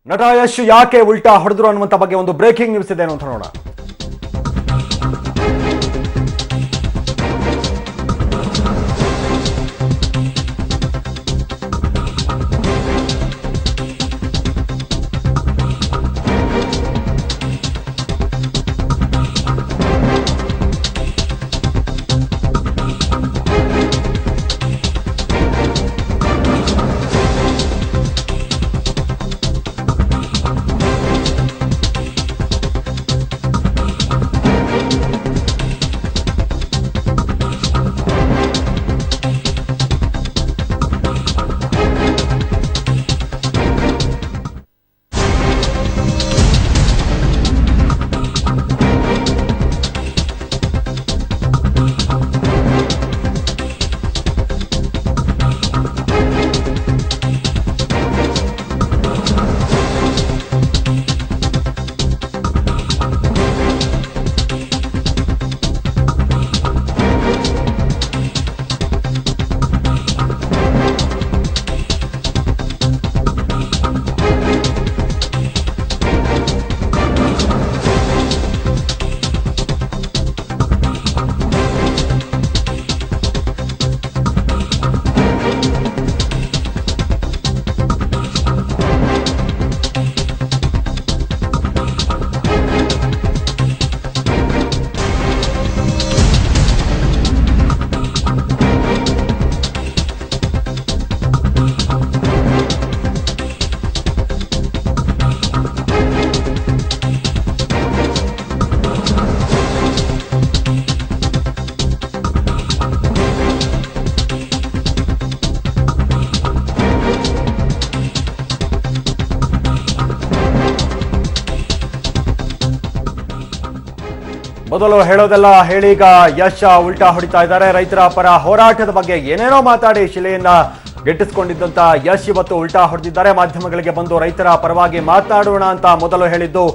ನಟ ಯಶ್ ಯಾಕೆ ಉಲ್ಟಾ ಹೊಡೆದ್ರು ಅನ್ನುವಂತ ಬಗ್ಗೆ ಒಂದು ಬ್ರೇಕಿಂಗ್ ನ್ಯೂಸ್ ಇದೆ ಅಂತ ನೋಡೋಣ. ಮೊದಲು ಹೇಳೋದೆಲ್ಲ ಹೇಳಿ ಈಗ ಯಶ್ ಉಲ್ಟಾ ಹೊಡಿತಾ ಇದ್ದಾರೆ. ರೈತರ ಪರ ಹೋರಾಟದ ಬಗ್ಗೆ ಏನೇನೋ ಮಾತಾಡಿ ಶಿಲೆಯನ್ನ ಗೆಟ್ಟಿಸ್ಕೊಂಡಿದ್ದಂತ ಯಶ್ ಇವತ್ತು ಉಲ್ಟಾ ಹೊಡೆದಿದ್ದಾರೆ. ಮಾಧ್ಯಮಗಳಿಗೆ ಬಂದು ರೈತರ ಪರವಾಗಿ ಮಾತನಾಡೋಣ ಅಂತ ಮೊದಲು ಹೇಳಿದ್ದು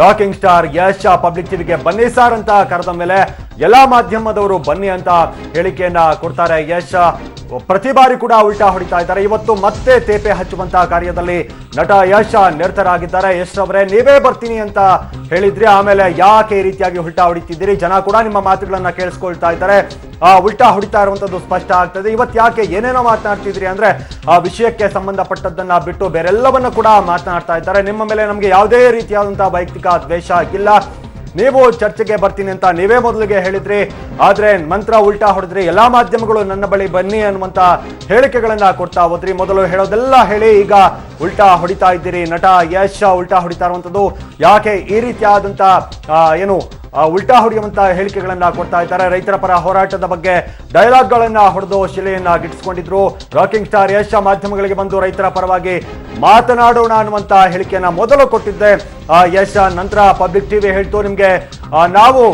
ರಾಕಿಂಗ್ ಸ್ಟಾರ್ ಯಶ್ ಪಬ್ಲಿಕ್ ಟಿವಿಗೆ ಬನ್ನಿ ಸಾರ್ ಅಂತ ಕರೆದ ಮೇಲೆ ಎಲ್ಲಾ ಮಾಧ್ಯಮದವರು ಬನ್ನಿ ಅಂತ ಹೇಳಿಕೆಯನ್ನ ಕೊಡ್ತಾರೆ. ಯಶ್ ಪ್ರತಿ ಬಾರಿ ಕೂಡ ಉಲ್ಟಾ ಹೊಡಿತಾ ಇದ್ದಾರೆ. ಇವತ್ತು ಮತ್ತೆ ತೇಪೆ ಹಚ್ಚುವಂತಹ ಕಾರ್ಯದಲ್ಲಿ ನಟ ಯಶ್ ನಿರತರಾಗಿದ್ದಾರೆ. ಯಶ್ ಅವರೇ, ನೀವೇ ಬರ್ತೀನಿ ಅಂತ ಹೇಳಿದ್ರಿ, ಆಮೇಲೆ ಯಾಕೆ ಈ ರೀತಿಯಾಗಿ ಉಲ್ಟಾ ಹೊಡಿತಿದ್ದೀರಿ? ಜನ ಕೂಡ ನಿಮ್ಮ ಮಾತುಗಳನ್ನ ಕೇಳಿಸ್ಕೊಳ್ತಾ ಇದ್ದಾರೆ. ಉಲ್ಟಾ ಹೊಡಿತಾ ಇರುವಂತದ್ದು ಸ್ಪಷ್ಟ ಆಗ್ತದೆ. ಇವತ್ತು ಯಾಕೆ ಏನೇನೋ ಮಾತನಾಡ್ತಿದ್ರಿ ಅಂದ್ರೆ ಆ ವಿಷಯಕ್ಕೆ ಸಂಬಂಧಪಟ್ಟದ್ದನ್ನ ಬಿಟ್ಟು ಬೇರೆಲ್ಲವನ್ನ ಕೂಡ ಮಾತನಾಡ್ತಾ ಇದ್ದಾರೆ. ನಿಮ್ಮ ಮೇಲೆ ನಮಗೆ ಯಾವುದೇ ರೀತಿಯಾದಂತಹ ವೈಯಕ್ತಿಕ ದ್ವೇಷ ಇಲ್ಲ, ನೀವು ಚರ್ಚೆಗೆ ಬರ್ತೀನಿ ಅಂತ ನೀವೇ ಮೊದಲಿಗೆ ಹೇಳಿದ್ರಿ, ಆದ್ರೆ ಮಂತ್ರ ಉಲ್ಟಾ ಹೊಡೆದ್ರಿ. ಎಲ್ಲಾ ಮಾಧ್ಯಮಗಳು ನನ್ನ ಬಳಿ ಬನ್ನಿ ಅನ್ನುವಂತ ಹೇಳಿಕೆಗಳನ್ನ ಕೊಡ್ತಾ ಹೋದ್ರಿ. ಮೊದಲು ಹೇಳೋದೆಲ್ಲ ಹೇಳಿ ಈಗ ಉಲ್ಟಾ ಹೊಡಿತಾ ಇದ್ದೀರಿ. ನಟ ಯಶ್ ಉಲ್ಟಾ ಹೊಡಿತಾ ಇರುವಂತದ್ದು ಯಾಕೆ ಈ ರೀತಿಯಾದಂತ ಉಲ್ಟಾ ಹೊಡೆಯುವಂತ ಹೇಳಿಕೆಗಳನ್ನ ಕೊಡ್ತಾ ಇದ್ದಾರೆ. ರೈತರ ಪರ ಹೋರಾಟದ ಬಗ್ಗೆ ಡೈಲಾಗ್ ಗಳನ್ನ ಹೊಡೆದು ಶಿಲೆಯನ್ನ ಗಿಟ್ಟಿಸಿಕೊಂಡಿದ್ರು. ರಾಕಿಂಗ್ ಸ್ಟಾರ್ ಯಶ್ ಮಾಧ್ಯಮಗಳಿಗೆ ಬಂದು ರೈತರ ಪರವಾಗಿ ಮಾತನಾಡೋಣ ಅನ್ನುವಂತ ಹೇಳಿಕೆಯನ್ನ ಮೊದಲು ಕೊಟ್ಟಿದ್ದೆ ಯಶ್. ನಂತರ ಪಬ್ಲಿಕ್ ಟಿವಿ ಹೇಳ್ತು, ನಿಮ್ಗೆ ನಾವು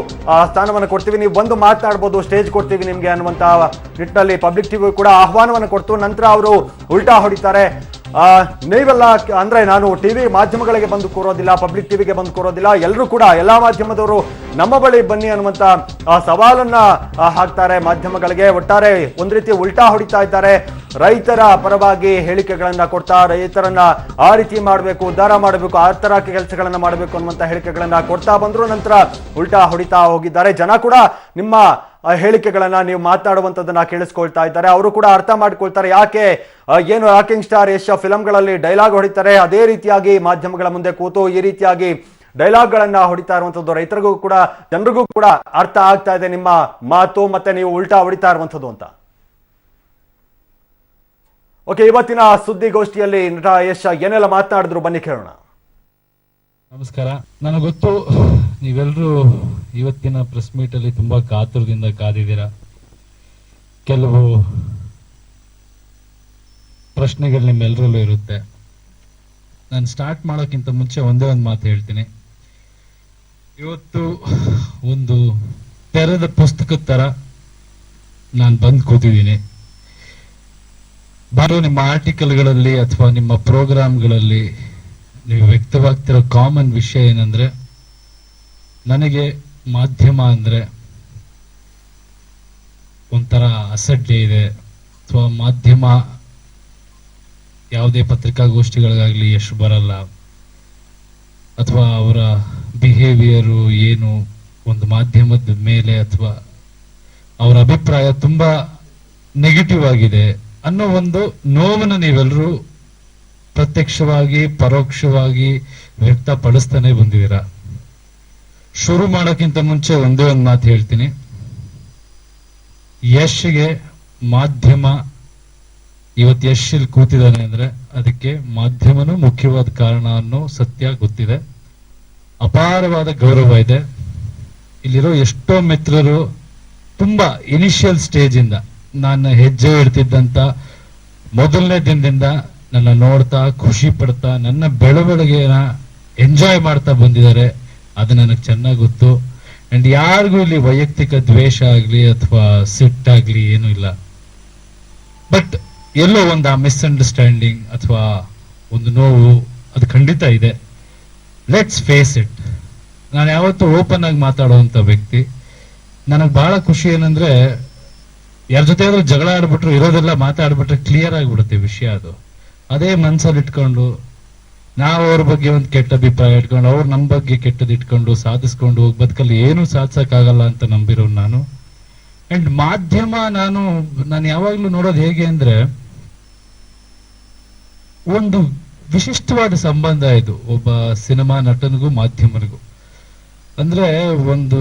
ಸ್ಥಾನವನ್ನು ಕೊಡ್ತೀವಿ, ನೀವು ಬಂದು ಮಾತನಾಡ್ಬೋದು, ಸ್ಟೇಜ್ ಕೊಡ್ತೀವಿ ನಿಮ್ಗೆ ಅನ್ನುವಂತ ನಿಟ್ಟಿನಲ್ಲಿ ಪಬ್ಲಿಕ್ ಟಿವಿ ಕೂಡ ಆಹ್ವಾನವನ್ನು ಕೊಡ್ತು. ನಂತರ ಅವರು ಉಲ್ಟಾ ಹೊಡಿತಾರೆ. ನೀವೆಲ್ಲ ಅಂದ್ರೆ ನಾನು ಟಿವಿ ಮಾಧ್ಯಮಗಳಿಗೆ ಬಂದು ಕೂರೋದಿಲ್ಲ, ಪಬ್ಲಿಕ್ ಟಿವಿಗೆ ಬಂದು ಕೂರೋದಿಲ್ಲ, ಎಲ್ಲರೂ ಕೂಡ ಎಲ್ಲಾ ಮಾಧ್ಯಮದವರು ನಮ್ಮ ಬಳಿ ಬನ್ನಿ ಅನ್ನುವಂತ ಸವಾಲನ್ನ ಹಾಕ್ತಾರೆ ಮಾಧ್ಯಮಗಳಿಗೆ. ಒಟ್ಟಾರೆ ಒಂದ್ ರೀತಿ ಉಲ್ಟಾ ಹೊಡಿತಾ ಇದ್ದಾರೆ. ರೈತರ ಪರವಾಗಿ ಹೇಳಿಕೆಗಳನ್ನ ಕೊಡ್ತಾ ರೈತರನ್ನ ಆ ರೀತಿ ಮಾಡಬೇಕು, ಉದ್ಧಾರ ಮಾಡಬೇಕು, ಆ ತರ ಕೆಲಸಗಳನ್ನ ಮಾಡಬೇಕು ಅನ್ನುವಂತ ಹೇಳಿಕೆಗಳನ್ನ ಕೊಡ್ತಾ ಬಂದ್ರು. ನಂತರ ಉಲ್ಟಾ ಹೊಡಿತಾ ಹೋಗಿದ್ದಾರೆ. ಜನ ಕೂಡ ನಿಮ್ಮ ಹೇಳಿಕೆಗಳನ್ನ ನೀವು ಮಾತನಾಡುವಂಥದ್ದನ್ನ ಕೇಳಿಸ್ಕೊಳ್ತಾ ಇದ್ದಾರೆ. ಅವರು ಕೂಡ ಅರ್ಥ ಮಾಡ್ಕೊಳ್ತಾರೆ ಯಾಕೆ ಏನು ರಾಕಿಂಗ್ ಸ್ಟಾರ್ ಯಶ್ ಫಿಲಂಗಳಲ್ಲಿ ಡೈಲಾಗ್ ಹೊಡಿತಾರೆ, ಅದೇ ರೀತಿಯಾಗಿ ಮಾಧ್ಯಮಗಳ ಮುಂದೆ ಕೂತು ಈ ರೀತಿಯಾಗಿ ಡೈಲಾಗ್ ಗಳನ್ನ ಹೊಡಿತಾ ಇರುವಂತದ್ದು ರೈತರಿಗೂ ಕೂಡ ಜನರಿಗೂ ಕೂಡ ಅರ್ಥ ಆಗ್ತಾ ಇದೆ ನಿಮ್ಮ ಮಾತು, ಮತ್ತೆ ನೀವು ಉಲ್ಟಾ ಹೊಡಿತಾ ಇರುವಂತದ್ದು ಅಂತ. ಓಕೆ, ಇವತ್ತಿನ ಸುದ್ದಿಗೋಷ್ಠಿಯಲ್ಲಿ ನಟ ಯಶ್ ಏನೆಲ್ಲ ಮಾತನಾಡಿದ್ರು ಬನ್ನಿ ಕೇಳೋಣ. ನಮಸ್ಕಾರ. ನನಗೆ ಗೊತ್ತು ನೀವೆಲ್ಲರೂ ಇವತ್ತಿನ ಪ್ರೆಸ್ ಮೀಟ್ ಅಲ್ಲಿ ತುಂಬಾ ಕಾತುರದಿಂದ ಕಾದಿದ್ದೀರಾ. ಕೆಲವು ಪ್ರಶ್ನೆಗಳು ನಿಮ್ಮೆಲ್ಲರಲ್ಲೂ ಇರುತ್ತೆ. ನಾನು ಸ್ಟಾರ್ಟ್ ಮಾಡೋಕ್ಕಿಂತ ಮುಂಚೆ ಒಂದೇ ಒಂದು ಮಾತು ಹೇಳ್ತೀನಿ. ಇವತ್ತು ಒಂದು ತೆರೆದ ಪುಸ್ತಕದ ತರ ನಾನು ಬಂದು ಕೂತಿದ್ದೀನಿ. ಬಾರೋ ನಿಮ್ಮ ಆರ್ಟಿಕಲ್ಗಳಲ್ಲಿ ಅಥವಾ ನಿಮ್ಮ ಪ್ರೋಗ್ರಾಮ್ಗಳಲ್ಲಿ ನೀವು ವ್ಯಕ್ತವಾಗ್ತಿರೋ ಕಾಮನ್ ವಿಷಯ ಏನಂದ್ರೆ, ನನಗೆ ಮಾಧ್ಯಮ ಅಂದ್ರೆ ಒಂಥರ ಅಸಡ್ಡೆ ಇದೆ, ಅಥವಾ ಮಾಧ್ಯಮ ಯಾವುದೇ ಪತ್ರಿಕಾಗೋಷ್ಠಿಗಳಿಗಾಗ್ಲಿ ಎಷ್ಟು ಬರಲ್ಲ, ಅಥವಾ ಅವರ ಬಿಹೇವಿಯರು ಏನು ಒಂದು ಮಾಧ್ಯಮದ ಮೇಲೆ ಅಥವಾ ಅವರ ಅಭಿಪ್ರಾಯ ತುಂಬಾ ನೆಗೆಟಿವ್ ಆಗಿದೆ ಅನ್ನೋ ಒಂದು ನೋವನ್ನು ನೀವೆಲ್ಲರೂ ಪ್ರತ್ಯಕ್ಷವಾಗಿ ಪರೋಕ್ಷವಾಗಿ ವ್ಯಕ್ತಪಡಿಸ್ತಾನೆ ಬಂದಿದ್ದೀರಾ. ಶುರು ಮಾಡೋಕ್ಕಿಂತ ಮುಂಚೆ ಒಂದೇ ಒಂದು ಮಾತು ಹೇಳ್ತೀನಿ. ಯಶ್ಗೆ ಮಾಧ್ಯಮ ಇವತ್ತು ಯಶ್ ಇಲ್ಲಿ ಕೂತಿದ್ದಾನೆ ಅಂದ್ರೆ ಅದಕ್ಕೆ ಮಾಧ್ಯಮನೂ ಮುಖ್ಯವಾದ ಕಾರಣ ಅನ್ನೋ ಸತ್ಯ ಗೊತ್ತಿದೆ. ಅಪಾರವಾದ ಗೌರವ ಇದೆ. ಇಲ್ಲಿರೋ ಎಷ್ಟೋ ಮಿತ್ರರು ತುಂಬಾ ಇನಿಷಿಯಲ್ ಸ್ಟೇಜ್ ಇಂದ ನಾನು ಹೆಜ್ಜೆ ಇಡ್ತಿದ್ದಂತ ಮೊದಲನೇ ದಿನದಿಂದ ನನ್ನ ನೋಡ್ತಾ ಖುಷಿ ಪಡ್ತಾ ನನ್ನ ಬೆಳವಣಿಗೆನ ಎಂಜಾಯ್ ಮಾಡ್ತಾ ಬಂದಿದ್ದಾರೆ. ಅದು ನನಗೆ ಚೆನ್ನಾಗಿ ಗೊತ್ತು. ಅಂಡ್ ಯಾರಿಗೂ ಇಲ್ಲಿ ವೈಯಕ್ತಿಕ ದ್ವೇಷ ಆಗ್ಲಿ ಅಥವಾ ಸಿಟ್ಟಾಗ್ಲಿ ಏನೂ ಇಲ್ಲ. ಬಟ್ ಎಲ್ಲೋ ಒಂದು ಆ ಮಿಸ್ಅಂಡರ್ಸ್ಟ್ಯಾಂಡಿಂಗ್ ಅಥವಾ ಒಂದು ನೋವು ಅದು ಖಂಡಿತ ಇದೆ. Let's face it. ನಾನು ಯಾವತ್ತೂ ಓಪನ್ ಆಗಿ ಮಾತಾಡುವಂತ ವ್ಯಕ್ತಿ. ನನಗೆ ಬಹಳ ಖುಷಿ ಏನಂದ್ರೆ ಯಾರ ಜೊತೆ ಆದ್ರೂ ಜಗಳ ಆಡ್ಬಿಟ್ರು ಇರೋದೆಲ್ಲ ಮಾತಾಡ್ಬಿಟ್ರೆ ಕ್ಲಿಯರ್ ಆಗಿಬಿಡುತ್ತೆ ವಿಷಯ. ಅದು ಅದೇ ಮನ್ಸಲ್ಲಿ ಇಟ್ಕೊಂಡು ನಾವು ಅವ್ರ ಬಗ್ಗೆ ಒಂದು ಕೆಟ್ಟ ಅಭಿಪ್ರಾಯ ಇಟ್ಕೊಂಡು ಅವ್ರು ನಮ್ಮ ಬಗ್ಗೆ ಕೆಟ್ಟದ್ದು ಇಟ್ಕೊಂಡು ಸಾಧಿಸ್ಕೊಂಡು ಹೋಗಿ ಬದುಕಲ್ಲಿ ಏನು ಸಾಧಿಸಕ್ಕಾಗಲ್ಲ ಅಂತ ನಂಬಿರೋ ನಾನು. ಅಂಡ್ ಮಾಧ್ಯಮ ನಾನು ಯಾವಾಗ್ಲೂ ನೋಡೋದು ಹೇಗೆ ಅಂದ್ರೆ ಒಂದು ವಿಶಿಷ್ಟವಾದ ಸಂಬಂಧ ಇದು ಒಬ್ಬ ಸಿನಿಮಾ ನಟನಿಗೂ ಮಾಧ್ಯಮನಿಗೂ. ಅಂದ್ರೆ ಒಂದು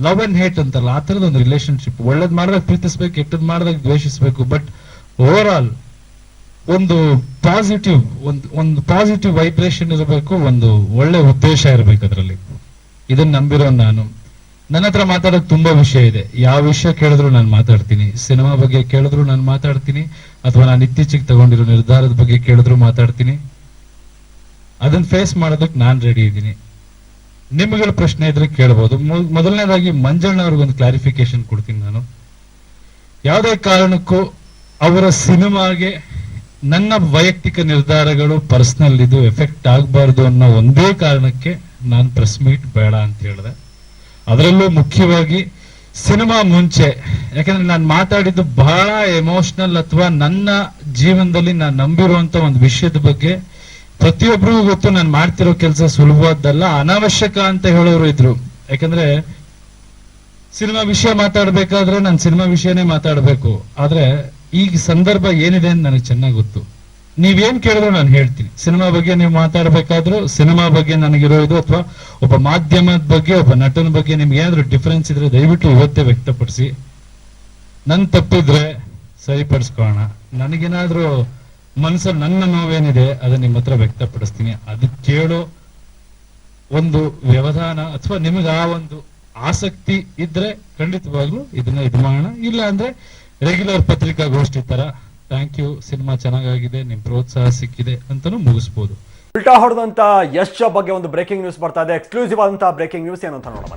ಲವ್ ಅಂಡ್ ಹೇಟ್ ಅಂತಲ್ಲ, ಆ ತರದ ಒಂದು ರಿಲೇಶನ್ಶಿಪ್. ಒಳ್ಳೇದ್ ಮಾಡಿದಾಗ ಪ್ರೀತಿಸ್ಬೇಕು, ಕೆಟ್ಟದ್ ಮಾಡಿದಾಗ ದ್ವೇಷಿಸ್ಬೇಕು. ಬಟ್ ಓವರ್ ಆಲ್ ಒಂದು ಪಾಸಿಟಿವ್ ವೈಬ್ರೇಷನ್ ಇರಬೇಕು, ಒಂದು ಒಳ್ಳೆ ಉದ್ದೇಶ ಇರಬೇಕು ಅದರಲ್ಲಿ. ಇದನ್ನ ನಂಬಿರೋ ನಾನು. ನನ್ನ ಹತ್ರ ಮಾತಾಡೋಕೆ ತುಂಬಾ ವಿಷಯ ಇದೆ. ಯಾವ ವಿಷಯ ಕೇಳಿದ್ರು ನಾನು ಮಾತಾಡ್ತೀನಿ. ಸಿನಿಮಾ ಬಗ್ಗೆ ಕೇಳಿದ್ರು ನಾನು ಮಾತಾಡ್ತೀನಿ, ಅಥವಾ ನಾನು ಇತ್ತೀಚೆಗೆ ತಗೊಂಡಿರೋ ನಿರ್ಧಾರದ ಬಗ್ಗೆ ಕೇಳಿದ್ರು ಮಾತಾಡ್ತೀನಿ. ಅದನ್ನ ಫೇಸ್ ಮಾಡೋದಕ್ಕೆ ನಾನು ರೆಡಿ ಇದ್ದೀನಿ. ನಿಮ್ಗಳ ಪ್ರಶ್ನೆ ಇದ್ರೆ ಕೇಳ್ಬೋದು. ಮೊದಲನೇದಾಗಿ ಮಂಜಣ್ಣ ಅವ್ರಿಗೊಂದು ಕ್ಲಾರಿಫಿಕೇಶನ್ ಕೊಡ್ತೀನಿ ನಾನು. ಯಾವುದೇ ಕಾರಣಕ್ಕೂ ಅವರ ಸಿನಿಮಾಗೆ ನನ್ನ ವೈಯಕ್ತಿಕ ನಿರ್ಧಾರಗಳು ಪರ್ಸನಲ್ ಇದು ಎಫೆಕ್ಟ್ ಆಗಬಾರ್ದು ಅನ್ನೋ ಒಂದೇ ಕಾರಣಕ್ಕೆ ನಾನು ಪ್ರೆಸ್ ಮೀಟ್ ಬೇಡ ಅಂತ ಹೇಳಿದೆ. ಅದರಲ್ಲೂ ಮುಖ್ಯವಾಗಿ ಸಿನಿಮಾ ಮುಂಚೆ, ಯಾಕಂದ್ರೆ ನಾನು ಮಾತಾಡಿದ್ದು ಬಹಳ ಎಮೋಷನಲ್ ಅಥವಾ ನನ್ನ ಜೀವನದಲ್ಲಿ ನಾನು ನಂಬಿರುವಂತ ಒಂದು ವಿಷಯದ ಬಗ್ಗೆ ಪ್ರತಿಯೊಬ್ಬರಿಗೂ ಗೊತ್ತು. ನಾನು ಮಾಡ್ತಿರೋ ಕೆಲಸ ಸುಲಭವಾದ್ದಲ್ಲ, ಅನಾವಶ್ಯಕ ಅಂತ ಹೇಳೋರು ಇದ್ರು. ಯಾಕಂದ್ರೆ ಸಿನಿಮಾ ವಿಷಯ ಮಾತಾಡ್ಬೇಕಾದ್ರೆ ನಾನು ಸಿನಿಮಾ ವಿಷಯನೇ ಮಾತಾಡ್ಬೇಕು. ಆದ್ರೆ ಈಗ ಸಂದರ್ಭ ಏನಿದೆ ಅಂತ ನನಗೆ ಚೆನ್ನಾಗಿ ಗೊತ್ತು. ನೀವೇನ್ ಕೇಳಿದ್ರು ನಾನು ಹೇಳ್ತೀನಿ. ಸಿನಿಮಾ ಬಗ್ಗೆ ನೀವು ಮಾತಾಡ್ಬೇಕಾದ್ರೂ ಸಿನಿಮಾ ಬಗ್ಗೆ ನನಗಿರೋ ಇದು, ಅಥವಾ ಒಬ್ಬ ಮಾಧ್ಯಮದ ಬಗ್ಗೆ ಒಬ್ಬ ನಟನ ಬಗ್ಗೆ ನಿಮ್ಗೆ ಏನಾದ್ರು ಡಿಫರೆನ್ಸ್ ಇದ್ರೆ ದಯವಿಟ್ಟು ಇವತ್ತೇ ವ್ಯಕ್ತಪಡಿಸಿ. ನನ್ ತಪ್ಪಿದ್ರೆ ಸರಿಪಡಿಸ್ಕೊಳ್ಳೋಣ. ನನಗೇನಾದ್ರೂ ಮನಸ್ಸಲ್ಲಿ ನನ್ನ ನೋವೇನಿದೆ ಅದನ್ನ ನಿಮ್ಮ ಹತ್ರ ವ್ಯಕ್ತಪಡಿಸ್ತೀನಿ. ಅದು ಕೇಳೋ ಒಂದು ವ್ಯವಧಾನ ಅಥವಾ ನಿಮಗೆ ಆ ಒಂದು ಆಸಕ್ತಿ ಇದ್ರೆ ಖಂಡಿತವಾಗ್ಲೂ ಇದನ್ನ ಇದು ಮಾಡೋಣ. ಇಲ್ಲ ಅಂದ್ರೆ ರೆಗ್ಯುಲರ್ ಪತ್ರಿಕಾಗೋಷ್ಠಿ ತರ ಥ್ಯಾಂಕ್ ಯು, ಸಿನಿಮಾ ಚೆನ್ನಾಗಿದೆ, ನಿಮ್ ಪ್ರೋತ್ಸಾಹ ಸಿಕ್ಕಿದೆ ಅಂತಾನು ಮುಗಿಸ್ಬೋದು. ಉಲ್ಟಾ ಹೊಡೆದಂತ ಯಶ್ ಬಗ್ಗೆ ಒಂದು ಬ್ರೇಕಿಂಗ್ ನ್ಯೂಸ್ ಬರ್ತಾ ಇದೆ. ಎಕ್ಸ್ಕ್ಲೂಸಿವ್ ಆದಂತಹ ಬ್ರೇಕಿಂಗ್ ನ್ಯೂಸ್ ಏನು ಅಂತ ನೋಡೋಣ.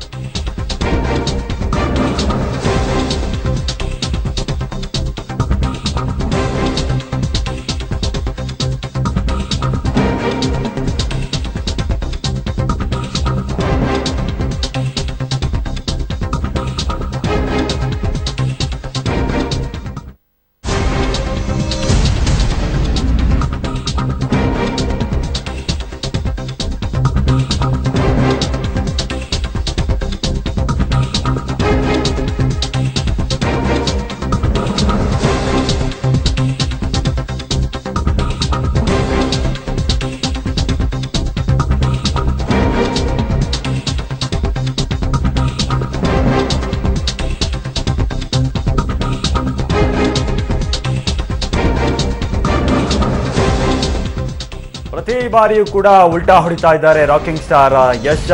ಪ್ರತಿ ಬಾರಿಯೂ ಕೂಡ ಉಲ್ಟಾ ಹೊಡಿತಾ ಇದ್ದಾರೆ ರಾಕಿಂಗ್ ಸ್ಟಾರ್ ಯಶ್.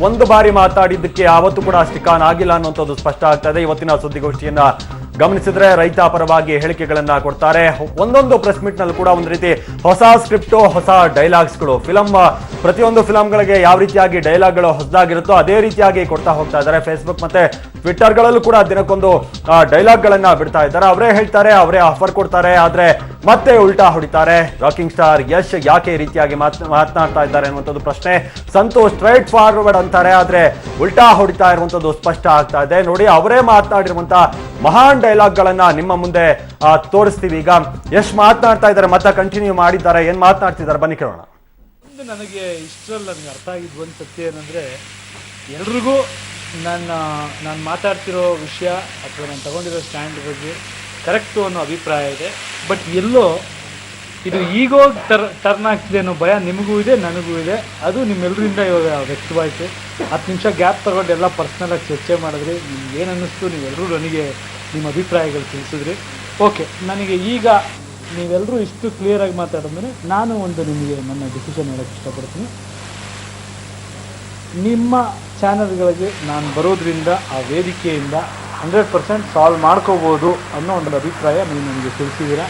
ಒಂದು ಬಾರಿ ಮಾತಾಡಿದ್ದಕ್ಕೆ ಯಾವತ್ತೂ ಕೂಡ ಸ್ಟಿಕ್ ಆನ್ ಆಗಿಲ್ಲ ಅನ್ನುವಂಥದ್ದು ಸ್ಪಷ್ಟ ಆಗ್ತಾ ಇದೆ. ಇವತ್ತಿನ ಸುದ್ದಿಗೋಷ್ಠಿಯನ್ನ ಗಮನಿಸಿದ್ರೆ ರೈತ ಪರವಾಗಿ ಹೇಳಿಕೆಗಳನ್ನ ಕೊಡ್ತಾರೆ. ಒಂದೊಂದು ಪ್ರೆಸ್ ಮೀಟ್ ನಲ್ಲಿ ಕೂಡ ಒಂದು ರೀತಿ ಹೊಸ ಸ್ಕ್ರಿಪ್ಟು, ಹೊಸ ಡೈಲಾಗ್ಸ್ಗಳು. ಪ್ರತಿಯೊಂದು ಫಿಲಂಗಳಿಗೆ ಯಾವ ರೀತಿಯಾಗಿ ಡೈಲಾಗ್ಗಳು ಹೊಸದಾಗಿರುತ್ತೋ ಅದೇ ರೀತಿಯಾಗಿ ಕೊಡ್ತಾ ಹೋಗ್ತಾ ಇದ್ದಾರೆ. ಫೇಸ್ಬುಕ್ ಮತ್ತೆ ಟ್ವಿಟ್ಟರ್ಗಳಲ್ಲೂ ಕೂಡ ದಿನಕ್ಕೊಂದು ಡೈಲಾಗ್ ಗಳನ್ನ ಬಿಡ್ತಾ ಇದ್ದಾರೆ. ಅವರೇ ಹೇಳ್ತಾರೆ, ಅವರೇ ಆಫರ್ ಕೊಡ್ತಾರೆ, ಆದ್ರೆ ಮತ್ತೆ ಉಲ್ಟಾ ಹೊಡಿತಾರೆ. ರಾಕಿಂಗ್ ಸ್ಟಾರ್ ಯಶ್ ಯಾಕೆ ಈ ರೀತಿಯಾಗಿ ಮಾತನಾಡ್ತಾ ಇದ್ದಾರೆ ಅನ್ನುವಂಥದ್ದು ಪ್ರಶ್ನೆ. ಸಂತೋಷ್ ಸ್ಟ್ರೈಟ್ ಫಾರ್ವರ್ಡ್ ಅಂತಾರೆ, ಆದ್ರೆ ಉಲ್ಟಾ ಹೊಡಿತಾ ಇರುವಂತದ್ದು ಸ್ಪಷ್ಟ ಆಗ್ತಾ ಇದೆ. ನೋಡಿ, ಅವರೇ ಮಾತನಾಡಿರುವಂತ ಮಹಾನ್ ಡೈಲಾಗ್ ಗಳನ್ನ ನಿಮ್ಮ ಮುಂದೆ ತೋರಿಸ್ತೀವಿ. ಈಗ ಯಶ್ ಮಾತನಾಡ್ತಾ ಇದ್ದಾರೆ, ಮತ್ತೆ ಕಂಟಿನ್ಯೂ ಮಾಡಿದ್ದಾರೆ. ಏನ್ ಮಾತನಾಡ್ತಿದ್ದಾರೆ ಬನ್ನಿ ಕೇಳೋಣ. ನನಗೆ ಇಷ್ಟರಲ್ಲಿ ನನಗೆ ಅರ್ಥ ಆಗಿದ್ದು ಒಂದು ಸತ್ಯ ಏನಂದರೆ, ಎಲ್ರಿಗೂ ನಾನು ಮಾತಾಡ್ತಿರೋ ವಿಷಯ ಅಥವಾ ನಾನು ತಗೊಂಡಿರೋ ಸ್ಟ್ಯಾಂಡ್ ಬಗ್ಗೆ ಕರೆಕ್ಟು ಅನ್ನೋ ಅಭಿಪ್ರಾಯ ಇದೆ. ಬಟ್ ಎಲ್ಲೋ ಇದು ಈಗೋ ಟರ್ನ್ ಆಗ್ತಿದೆ ಅನ್ನೋ ಭಯ ನಿಮಗೂ ಇದೆ, ನನಗೂ ಇದೆ. ಅದು ನಿಮ್ಮೆಲ್ಲರಿಂದ ಇವಾಗ ವ್ಯಕ್ತವಾಯಿತು. 10 ನಿಮಿಷ ಗ್ಯಾಪ್ ತಗೊಂಡು ಎಲ್ಲ ಪರ್ಸ್ನಲಾಗಿ ಚರ್ಚೆ ಮಾಡಿದ್ರಿ. ನಿಮ್ಗೆ ಏನು ಅನ್ನಿಸ್ತು ನೀವೆಲ್ಲರೂ ನನಗೆ ನಿಮ್ಮ ಅಭಿಪ್ರಾಯಗಳು ತಿಳಿಸಿದ್ರಿ. ಓಕೆ, ನನಗೆ ಈಗ ನೀವೆಲ್ಲರೂ ಇಷ್ಟು ಕ್ಲಿಯರಾಗಿ ಮಾತಾಡಿದ್ರೆ ನಾನು ನಿಮಗೆ ನನ್ನ ಡಿಸಿಷನ್ ಹೇಳೋಕ್ಕೆ ಇಷ್ಟಪಡ್ತೀನಿ. ನಿಮ್ಮ ಚಾನಲ್ಗಳಿಗೆ ನಾನು ಬರೋದ್ರಿಂದ ಆ ವೇದಿಕೆಯಿಂದ 100% ಸಾಲ್ವ್ ಮಾಡ್ಕೋಬೋದು ಅನ್ನೋ ಒಂದು ಅಭಿಪ್ರಾಯ ನೀವು ನನಗೆ ತಿಳಿಸಿದ್ದೀರಾ.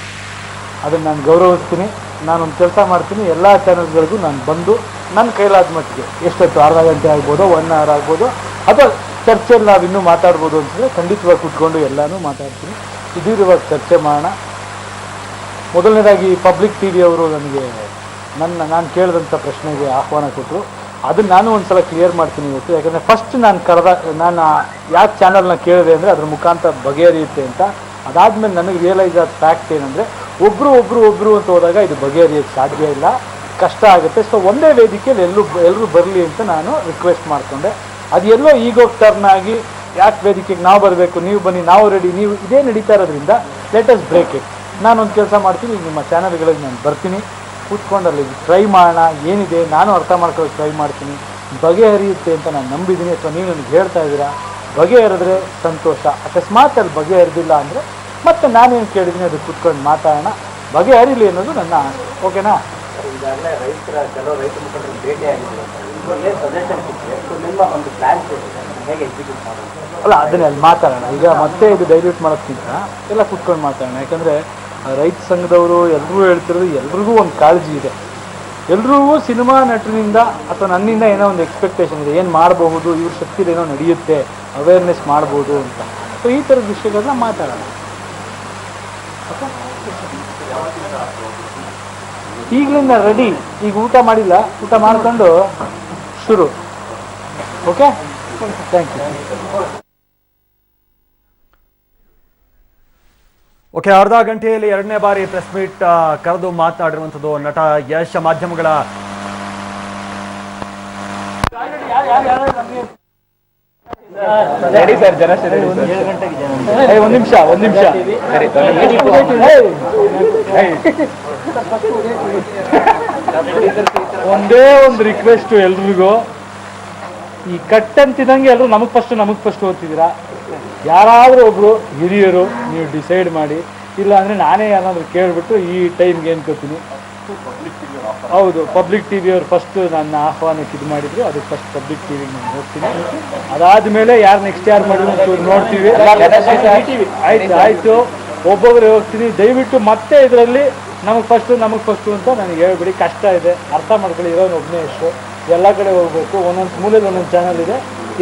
ಅದನ್ನು ನಾನು ಗೌರವಿಸ್ತೀನಿ. ನಾನೊಂದು ಕೆಲಸ ಮಾಡ್ತೀನಿ, ಎಲ್ಲ ಚಾನಲ್ಗಳಿಗೂ ನಾನು ಬಂದು ನನ್ನ ಕೈಲಾದ ಮಟ್ಟಿಗೆ ಎಷ್ಟೊತ್ತು ಅರ್ಧ ಗಂಟೆ ಆಗ್ಬೋದು, 1 hour ಆಗ್ಬೋದು, ಅಥವಾ ಚರ್ಚೆಯಲ್ಲಿ ನಾವು ಇನ್ನೂ ಮಾತಾಡ್ಬೋದು ಅಂತಂದರೆ ಖಂಡಿತವಾಗಿ ಕೂತ್ಕೊಂಡು ಎಲ್ಲನೂ ಮಾತಾಡ್ತೀನಿ. ಇದೀರುವಾಗ ಚರ್ಚೆ ಮಾಡೋಣ. ಮೊದಲನೇದಾಗಿ ಪಬ್ಲಿಕ್ ಟಿ ವಿ ಅವರು ನನಗೆ ನಾನು ಕೇಳಿದಂಥ ಪ್ರಶ್ನೆಗೆ ಆಹ್ವಾನ ಕೊಟ್ಟರು. ಅದನ್ನು ನಾನು ಒಂದು ಸಲ ಕ್ಲಿಯರ್ ಮಾಡ್ತೀನಿ ಇವತ್ತು. ಯಾಕಂದರೆ ಫಸ್ಟ್ ನಾನು ಯಾಕೆ ಚಾನಲ್ನ ಕೇಳಿದೆ ಅಂದರೆ ಅದ್ರ ಮುಖಾಂತರ ಬಗೆಹರಿಯುತ್ತೆ ಅಂತ. ಅದಾದಮೇಲೆ ನನಗೆ ರಿಯಲೈಸ್ ಆದ ಫ್ಯಾಕ್ಟ್ ಏನಂದರೆ, ಒಬ್ಬರು ಅಂತ ಹೋದಾಗ ಇದು ಬಗೆಹರಿಯೋಕ್ಕೆ ಸಾಧ್ಯ ಇಲ್ಲ, ಕಷ್ಟ ಆಗುತ್ತೆ. ಸೊ ಒಂದೇ ವೇದಿಕೆಯಲ್ಲಿ ಎಲ್ಲರೂ ಬರಲಿ ಅಂತ ನಾನು ರಿಕ್ವೆಸ್ಟ್ ಮಾಡಿಕೊಂಡೆ. ಅದು ಎಲ್ಲೋ ಈಗೋಗಿ ಟರ್ನ್ ಆಗಿ ಯಾಕೆ ವೇದಿಕೆಗೆ ನಾವು ಬರಬೇಕು, ನೀವು ಬನ್ನಿ, ನಾವು ರೆಡಿ, ನೀವು ಇದೇ ನಡೀತಾ ಇರೋದ್ರಿಂದ ಲೆಟ್ ಅಸ್ ಬ್ರೇಕ್ ಇಟ್. ನಾನೊಂದು ಕೆಲಸ ಮಾಡ್ತೀನಿ, ಈಗ ನಿಮ್ಮ ಚಾನಲ್ಗಳಿಗೆ ನಾನು ಬರ್ತೀನಿ, ಕೂತ್ಕೊಂಡು ಅಲ್ಲಿ ಟ್ರೈ ಮಾಡೋಣ, ಏನಿದೆ ನಾನು ಅರ್ಥ ಮಾಡ್ಕೊಳ್ಳೋಕೆ ಟ್ರೈ ಮಾಡ್ತೀನಿ. ಬಗೆಹರಿಯುತ್ತೆ ಅಂತ ನಾನು ನಂಬಿದ್ದೀನಿ, ಅಥವಾ ನೀವು ನನಗೆ ಹೇಳ್ತಾ ಇದ್ದೀರಾ. ಬಗೆಹರಿದ್ರೆ ಸಂತೋಷ. ಅಕಸ್ಮಾತ್ ಅಲ್ಲಿ ಬಗೆಹರಿದಿಲ್ಲ ಅಂದರೆ ಮತ್ತೆ ನಾನೇನು ಕೇಳಿದ್ದೀನಿ ಅದು ಕೂತ್ಕೊಂಡು ಮಾತಾಡೋಣ. ಬಗೆಹರಿಲಿ ಅನ್ನೋದು ನನ್ನ ಆಸೆ. ಓಕೆನಾ? ಈಗಾಗಲೇ ಕೆಲವು ರೈತ ಮುಖಂಡರು ಭೇಟಿಯಾಗಿದ್ದಾರೆ. ಸಜೆಷನ್ ಕೊಟ್ಟರೆ ನಿಮ್ಮ ಒಂದು ಪ್ಲಾನ್ ಹೇಗೆ ಎಕ್ಸಿಕ್ಯೂಟ್ ಮಾಡೋದು? ಅಲ್ಲ, ಅದನ್ನೇ ಅಲ್ಲಿ ಮಾತಾಡೋಣ. ಈಗ ಮತ್ತೆ ಇದು ಡೈಲ್ಯೂಟ್ ಮಾಡೋಕ್ಕಿಂತ ಎಲ್ಲ ಕೂತ್ಕೊಂಡು ಮಾತಾಡೋಣ. ಯಾಕಂದರೆ ರೈತ ಸಂಘದವರು ಎಲ್ಲರೂ ಹೇಳ್ತಿರೋದು, ಎಲ್ರಿಗೂ ಒಂದು ಕಾಳಜಿ ಇದೆ. ಎಲ್ರಿಗೂ ಸಿನಿಮಾ ನಟನಿಂದ ಅಥವಾ ನನ್ನಿಂದ ಏನೋ ಒಂದು ಎಕ್ಸ್ಪೆಕ್ಟೇಷನ್ ಇದೆ, ಏನು ಮಾಡಬಹುದು, ಇವ್ರ ಶಕ್ತಿಲಿ ಏನೋ ನಡೆಯುತ್ತೆ, ಅವೇರ್ನೆಸ್ ಮಾಡ್ಬೋದು ಅಂತ. ಸೊ ಈ ಥರದ ವಿಷಯಗಳನ್ನ ಮಾತಾಡೋಣ. ಈಗಲಿಂದ ರೆಡಿ. ಈಗ ಊಟ ಮಾಡಿಲ್ಲ, ಊಟ ಮಾಡಿಕೊಂಡು ಶುರು. Okay, thank you. ಓಕೆ, ಅರ್ಧ ಗಂಟೆಯಲ್ಲಿ 2ನೇ ಬಾರಿ ಪ್ರೆಸ್ ಮೀಟ್ ಕರೆದು ಮಾತನಾಡಿರುವಂಥದ್ದು ನಟ ಯಶ್. ಮಾಧ್ಯಮಗಳ ಒಂದು ನಿಮಿಷ ಒಂದೇ ಒಂದು ರಿಕ್ವೆಸ್ಟ್ ಎಲ್ರಿಗೂ, ಈ ಕಟ್ ಅಂತಿದಂಗೆ ಎಲ್ಲರೂ ನಮಗೆ ಫಸ್ಟ್ ಓದ್ತಿದ್ದೀರಾ. ಯಾರಾದರೂ ಒಬ್ರು ಹಿರಿಯರು ನೀವು ಡಿಸೈಡ್ ಮಾಡಿ, ಇಲ್ಲ ಅಂದರೆ ನಾನೇ ಯಾರಾದರೂ ಕೇಳಿಬಿಟ್ಟು ಈ ಟೈಮ್ಗೆ ಏನ್ಕೋತೀನಿ. ಹೌದು, ಪಬ್ಲಿಕ್ ಟಿ ವಿಯವ್ರು ಫಸ್ಟು ನನ್ನ ಆಹ್ವಾನಕ್ಕೆ ಇದು ಮಾಡಿದ್ರು, ಅದಕ್ಕೆ ಫಸ್ಟ್ ಪಬ್ಲಿಕ್ ಟಿ ವಿಗೆ ನಾನು ಹೋಗ್ತೀನಿ. ಅದಾದಮೇಲೆ ಯಾರು ನೆಕ್ಸ್ಟ್ ಯಾರು ಮಾಡಿದ್ರು ನೋಡ್ತೀವಿ. ಆಯಿತು, ಒಬ್ಬೊಬ್ಬರೇ ಹೋಗ್ತೀನಿ. ದಯವಿಟ್ಟು ಮತ್ತೆ ಇದರಲ್ಲಿ ನಮಗೆ ಫಸ್ಟು ಅಂತ ನನಗೆ ಹೇಳ್ಬಿಡಿ. ಕಷ್ಟ ಇದೆ, ಅರ್ಥ ಮಾಡ್ಕೊಳ್ಳಿ. ಇರೋನು ಒಬ್ಬನೇ ಎಷ್ಟು ಎಲ್ಲ ಕಡೆ ಹೋಗಬೇಕು, ಒಂದೊಂದು ಮೂಲೆಯಲ್ಲಿ ಒಂದೊಂದು ಚಾನಲ್ ಇದೆ,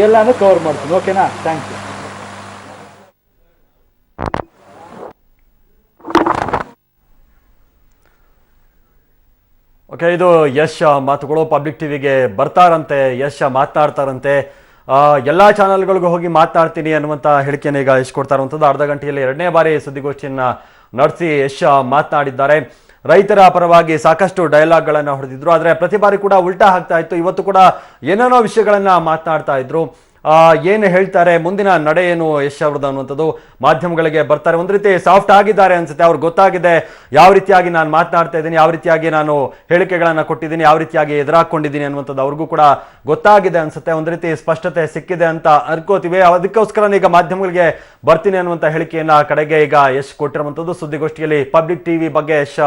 ಎಲ್ಲನೂ ಕವರ್ ಮಾಡ್ತೀನಿ. ಓಕೆನಾ? Thank you. ಓಕೆ, ಇದು ಯಶ್ ಮಾತುಗಳು. ಪಬ್ಲಿಕ್ ಟಿವಿಗೆ ಬರ್ತಾರಂತೆ, ಯಶ್ ಮಾತನಾಡ್ತಾರಂತೆ, ಎಲ್ಲ ಚಾನಲ್ಗಳಿಗೂ ಹೋಗಿ ಮಾತನಾಡ್ತೀನಿ ಅನ್ನುವಂಥ ಹೇಳಿಕೆಯನ್ನು ಈಗ ಯಶ್ ಕೊಡ್ತಾ ಇರುವಂಥದ್ದು. ಅರ್ಧ ಗಂಟೆಯಲ್ಲಿ 2ನೇ ಬಾರಿ ಸುದ್ದಿಗೋಷ್ಠಿಯನ್ನು ನಡೆಸಿ ಯಶ್ ಮಾತನಾಡಿದ್ದಾರೆ. ರೈತರ ಪರವಾಗಿ ಸಾಕಷ್ಟು ಡೈಲಾಗ್ಗಳನ್ನು ಹೊಡೆದಿದ್ರು, ಆದರೆ ಪ್ರತಿ ಬಾರಿ ಕೂಡ ಉಲ್ಟಾ ಆಗ್ತಾ ಇತ್ತು. ಇವತ್ತು ಕೂಡ ಏನೇನೋ ವಿಷಯಗಳನ್ನು ಮಾತನಾಡ್ತಾ ಇದ್ರು. ಏನು ಹೇಳ್ತಾರೆ, ಮುಂದಿನ ನಡೆ ಏನು ಯಶ್ ಅವ್ರದ್ದು ಅನ್ನುವಂಥದ್ದು. ಮಾಧ್ಯಮಗಳಿಗೆ ಬರ್ತಾರೆ, ಒಂದು ರೀತಿ ಸಾಫ್ಟ್ ಆಗಿದ್ದಾರೆ ಅನ್ಸುತ್ತೆ. ಅವ್ರಿಗೆ ಗೊತ್ತಾಗಿದೆ ಯಾವ ರೀತಿಯಾಗಿ ನಾನು ಮಾತನಾಡ್ತಾ ಇದ್ದೀನಿ, ಯಾವ ರೀತಿಯಾಗಿ ನಾನು ಹೇಳಿಕೆಗಳನ್ನು ಕೊಟ್ಟಿದ್ದೀನಿ, ಯಾವ ರೀತಿಯಾಗಿ ಎದುರಾಕೊಂಡಿದ್ದೀನಿ ಅನ್ನುವಂಥದ್ದು ಅವ್ರಿಗೂ ಕೂಡ ಗೊತ್ತಾಗಿದೆ ಅನ್ಸುತ್ತೆ. ಒಂದು ರೀತಿ ಸ್ಪಷ್ಟತೆ ಸಿಕ್ಕಿದೆ ಅಂತ ಅನ್ಕೋತೀವಿ. ಅದಕ್ಕೋಸ್ಕರ ಈಗ ಮಾಧ್ಯಮಗಳಿಗೆ ಬರ್ತೀನಿ ಅನ್ನುವಂಥ ಹೇಳಿಕೆಯನ್ನ ಕಡೆಗೆ ಈಗ ಯಶ್ ಕೊಟ್ಟಿರುವಂಥದ್ದು. ಸುದ್ದಿಗೋಷ್ಠಿಯಲ್ಲಿ ಪಬ್ಲಿಕ್ ಟಿವಿ ಬಗ್ಗೆ ಯಶ್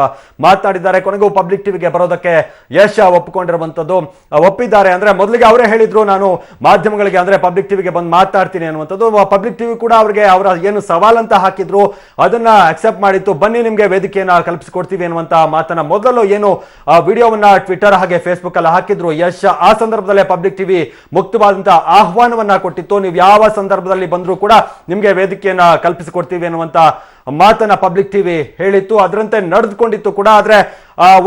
ಮಾತನಾಡಿದ್ದಾರೆ. ಕೊನೆಗೂ ಪಬ್ಲಿಕ್ ಟಿವಿಗೆ ಬರೋದಕ್ಕೆ ಯಶ್ ಒಪ್ಪಿಕೊಂಡಿರುವಂಥದ್ದು. ಒಪ್ಪಿದ್ದಾರೆ ಅಂದ್ರೆ ಮೊದಲಿಗೆ ಅವರೇ ಹೇಳಿದ್ರು, ನಾನು ಮಾಧ್ಯಮಗಳಿಗೆ ಅಂದ್ರೆ ಪಬ್ಲಿಕ್ ಟಿವಿಗೆ ಬಂದು ಮಾತಾಡ್ತೀನಿ ಅನ್ನುವಂಥದ್ದು. ಪಬ್ಲಿಕ್ ಟಿವಿ ಕೂಡ ಅವರಿಗೆ ಅವರ ಏನು ಸವಾಲಂತ ಹಾಕಿದ್ರು ಅದನ್ನ ಅಕ್ಸೆಪ್ಟ್ ಮಾಡಿತ್ತು. ಬನ್ನಿ, ನಿಮ್ಗೆ ವೇದಿಕೆಯನ್ನ ಕಲ್ಪಿಸಿಕೊಡ್ತೀವಿ ಅನ್ನುವಂತ ಮಾತನ್ನ ಮೊದಲು ಏನು ವಿಡಿಯೋವನ್ನ ಟ್ವಿಟರ್ ಹಾಗೆ ಫೇಸ್ಬುಕ್ ಅಲ್ಲಿ ಹಾಕಿದ್ರು ಯಶ್. ಆ ಸಂದರ್ಭದಲ್ಲೇ ಪಬ್ಲಿಕ್ ಟಿವಿ ಮುಕ್ತವಾದಂತಹ ಆಹ್ವಾನವನ್ನ ಕೊಟ್ಟಿತ್ತು. ನೀವು ಯಾವ ಸಂದರ್ಭದಲ್ಲಿ ಬಂದರೂ ಕೂಡ ನಿಮ್ಗೆ ವೇದಿಕೆಯನ್ನ ಕಲ್ಪಿಸಿಕೊಡ್ತೀವಿ ಅನ್ನುವಂತ ಮಾತನ್ನ ಪಬ್ಲಿಕ್ ಟಿವಿ ಹೇಳಿತ್ತು. ಅದರಂತೆ ನಡೆದುಕೊಂಡಿತ್ತು ಕೂಡ. ಆದ್ರೆ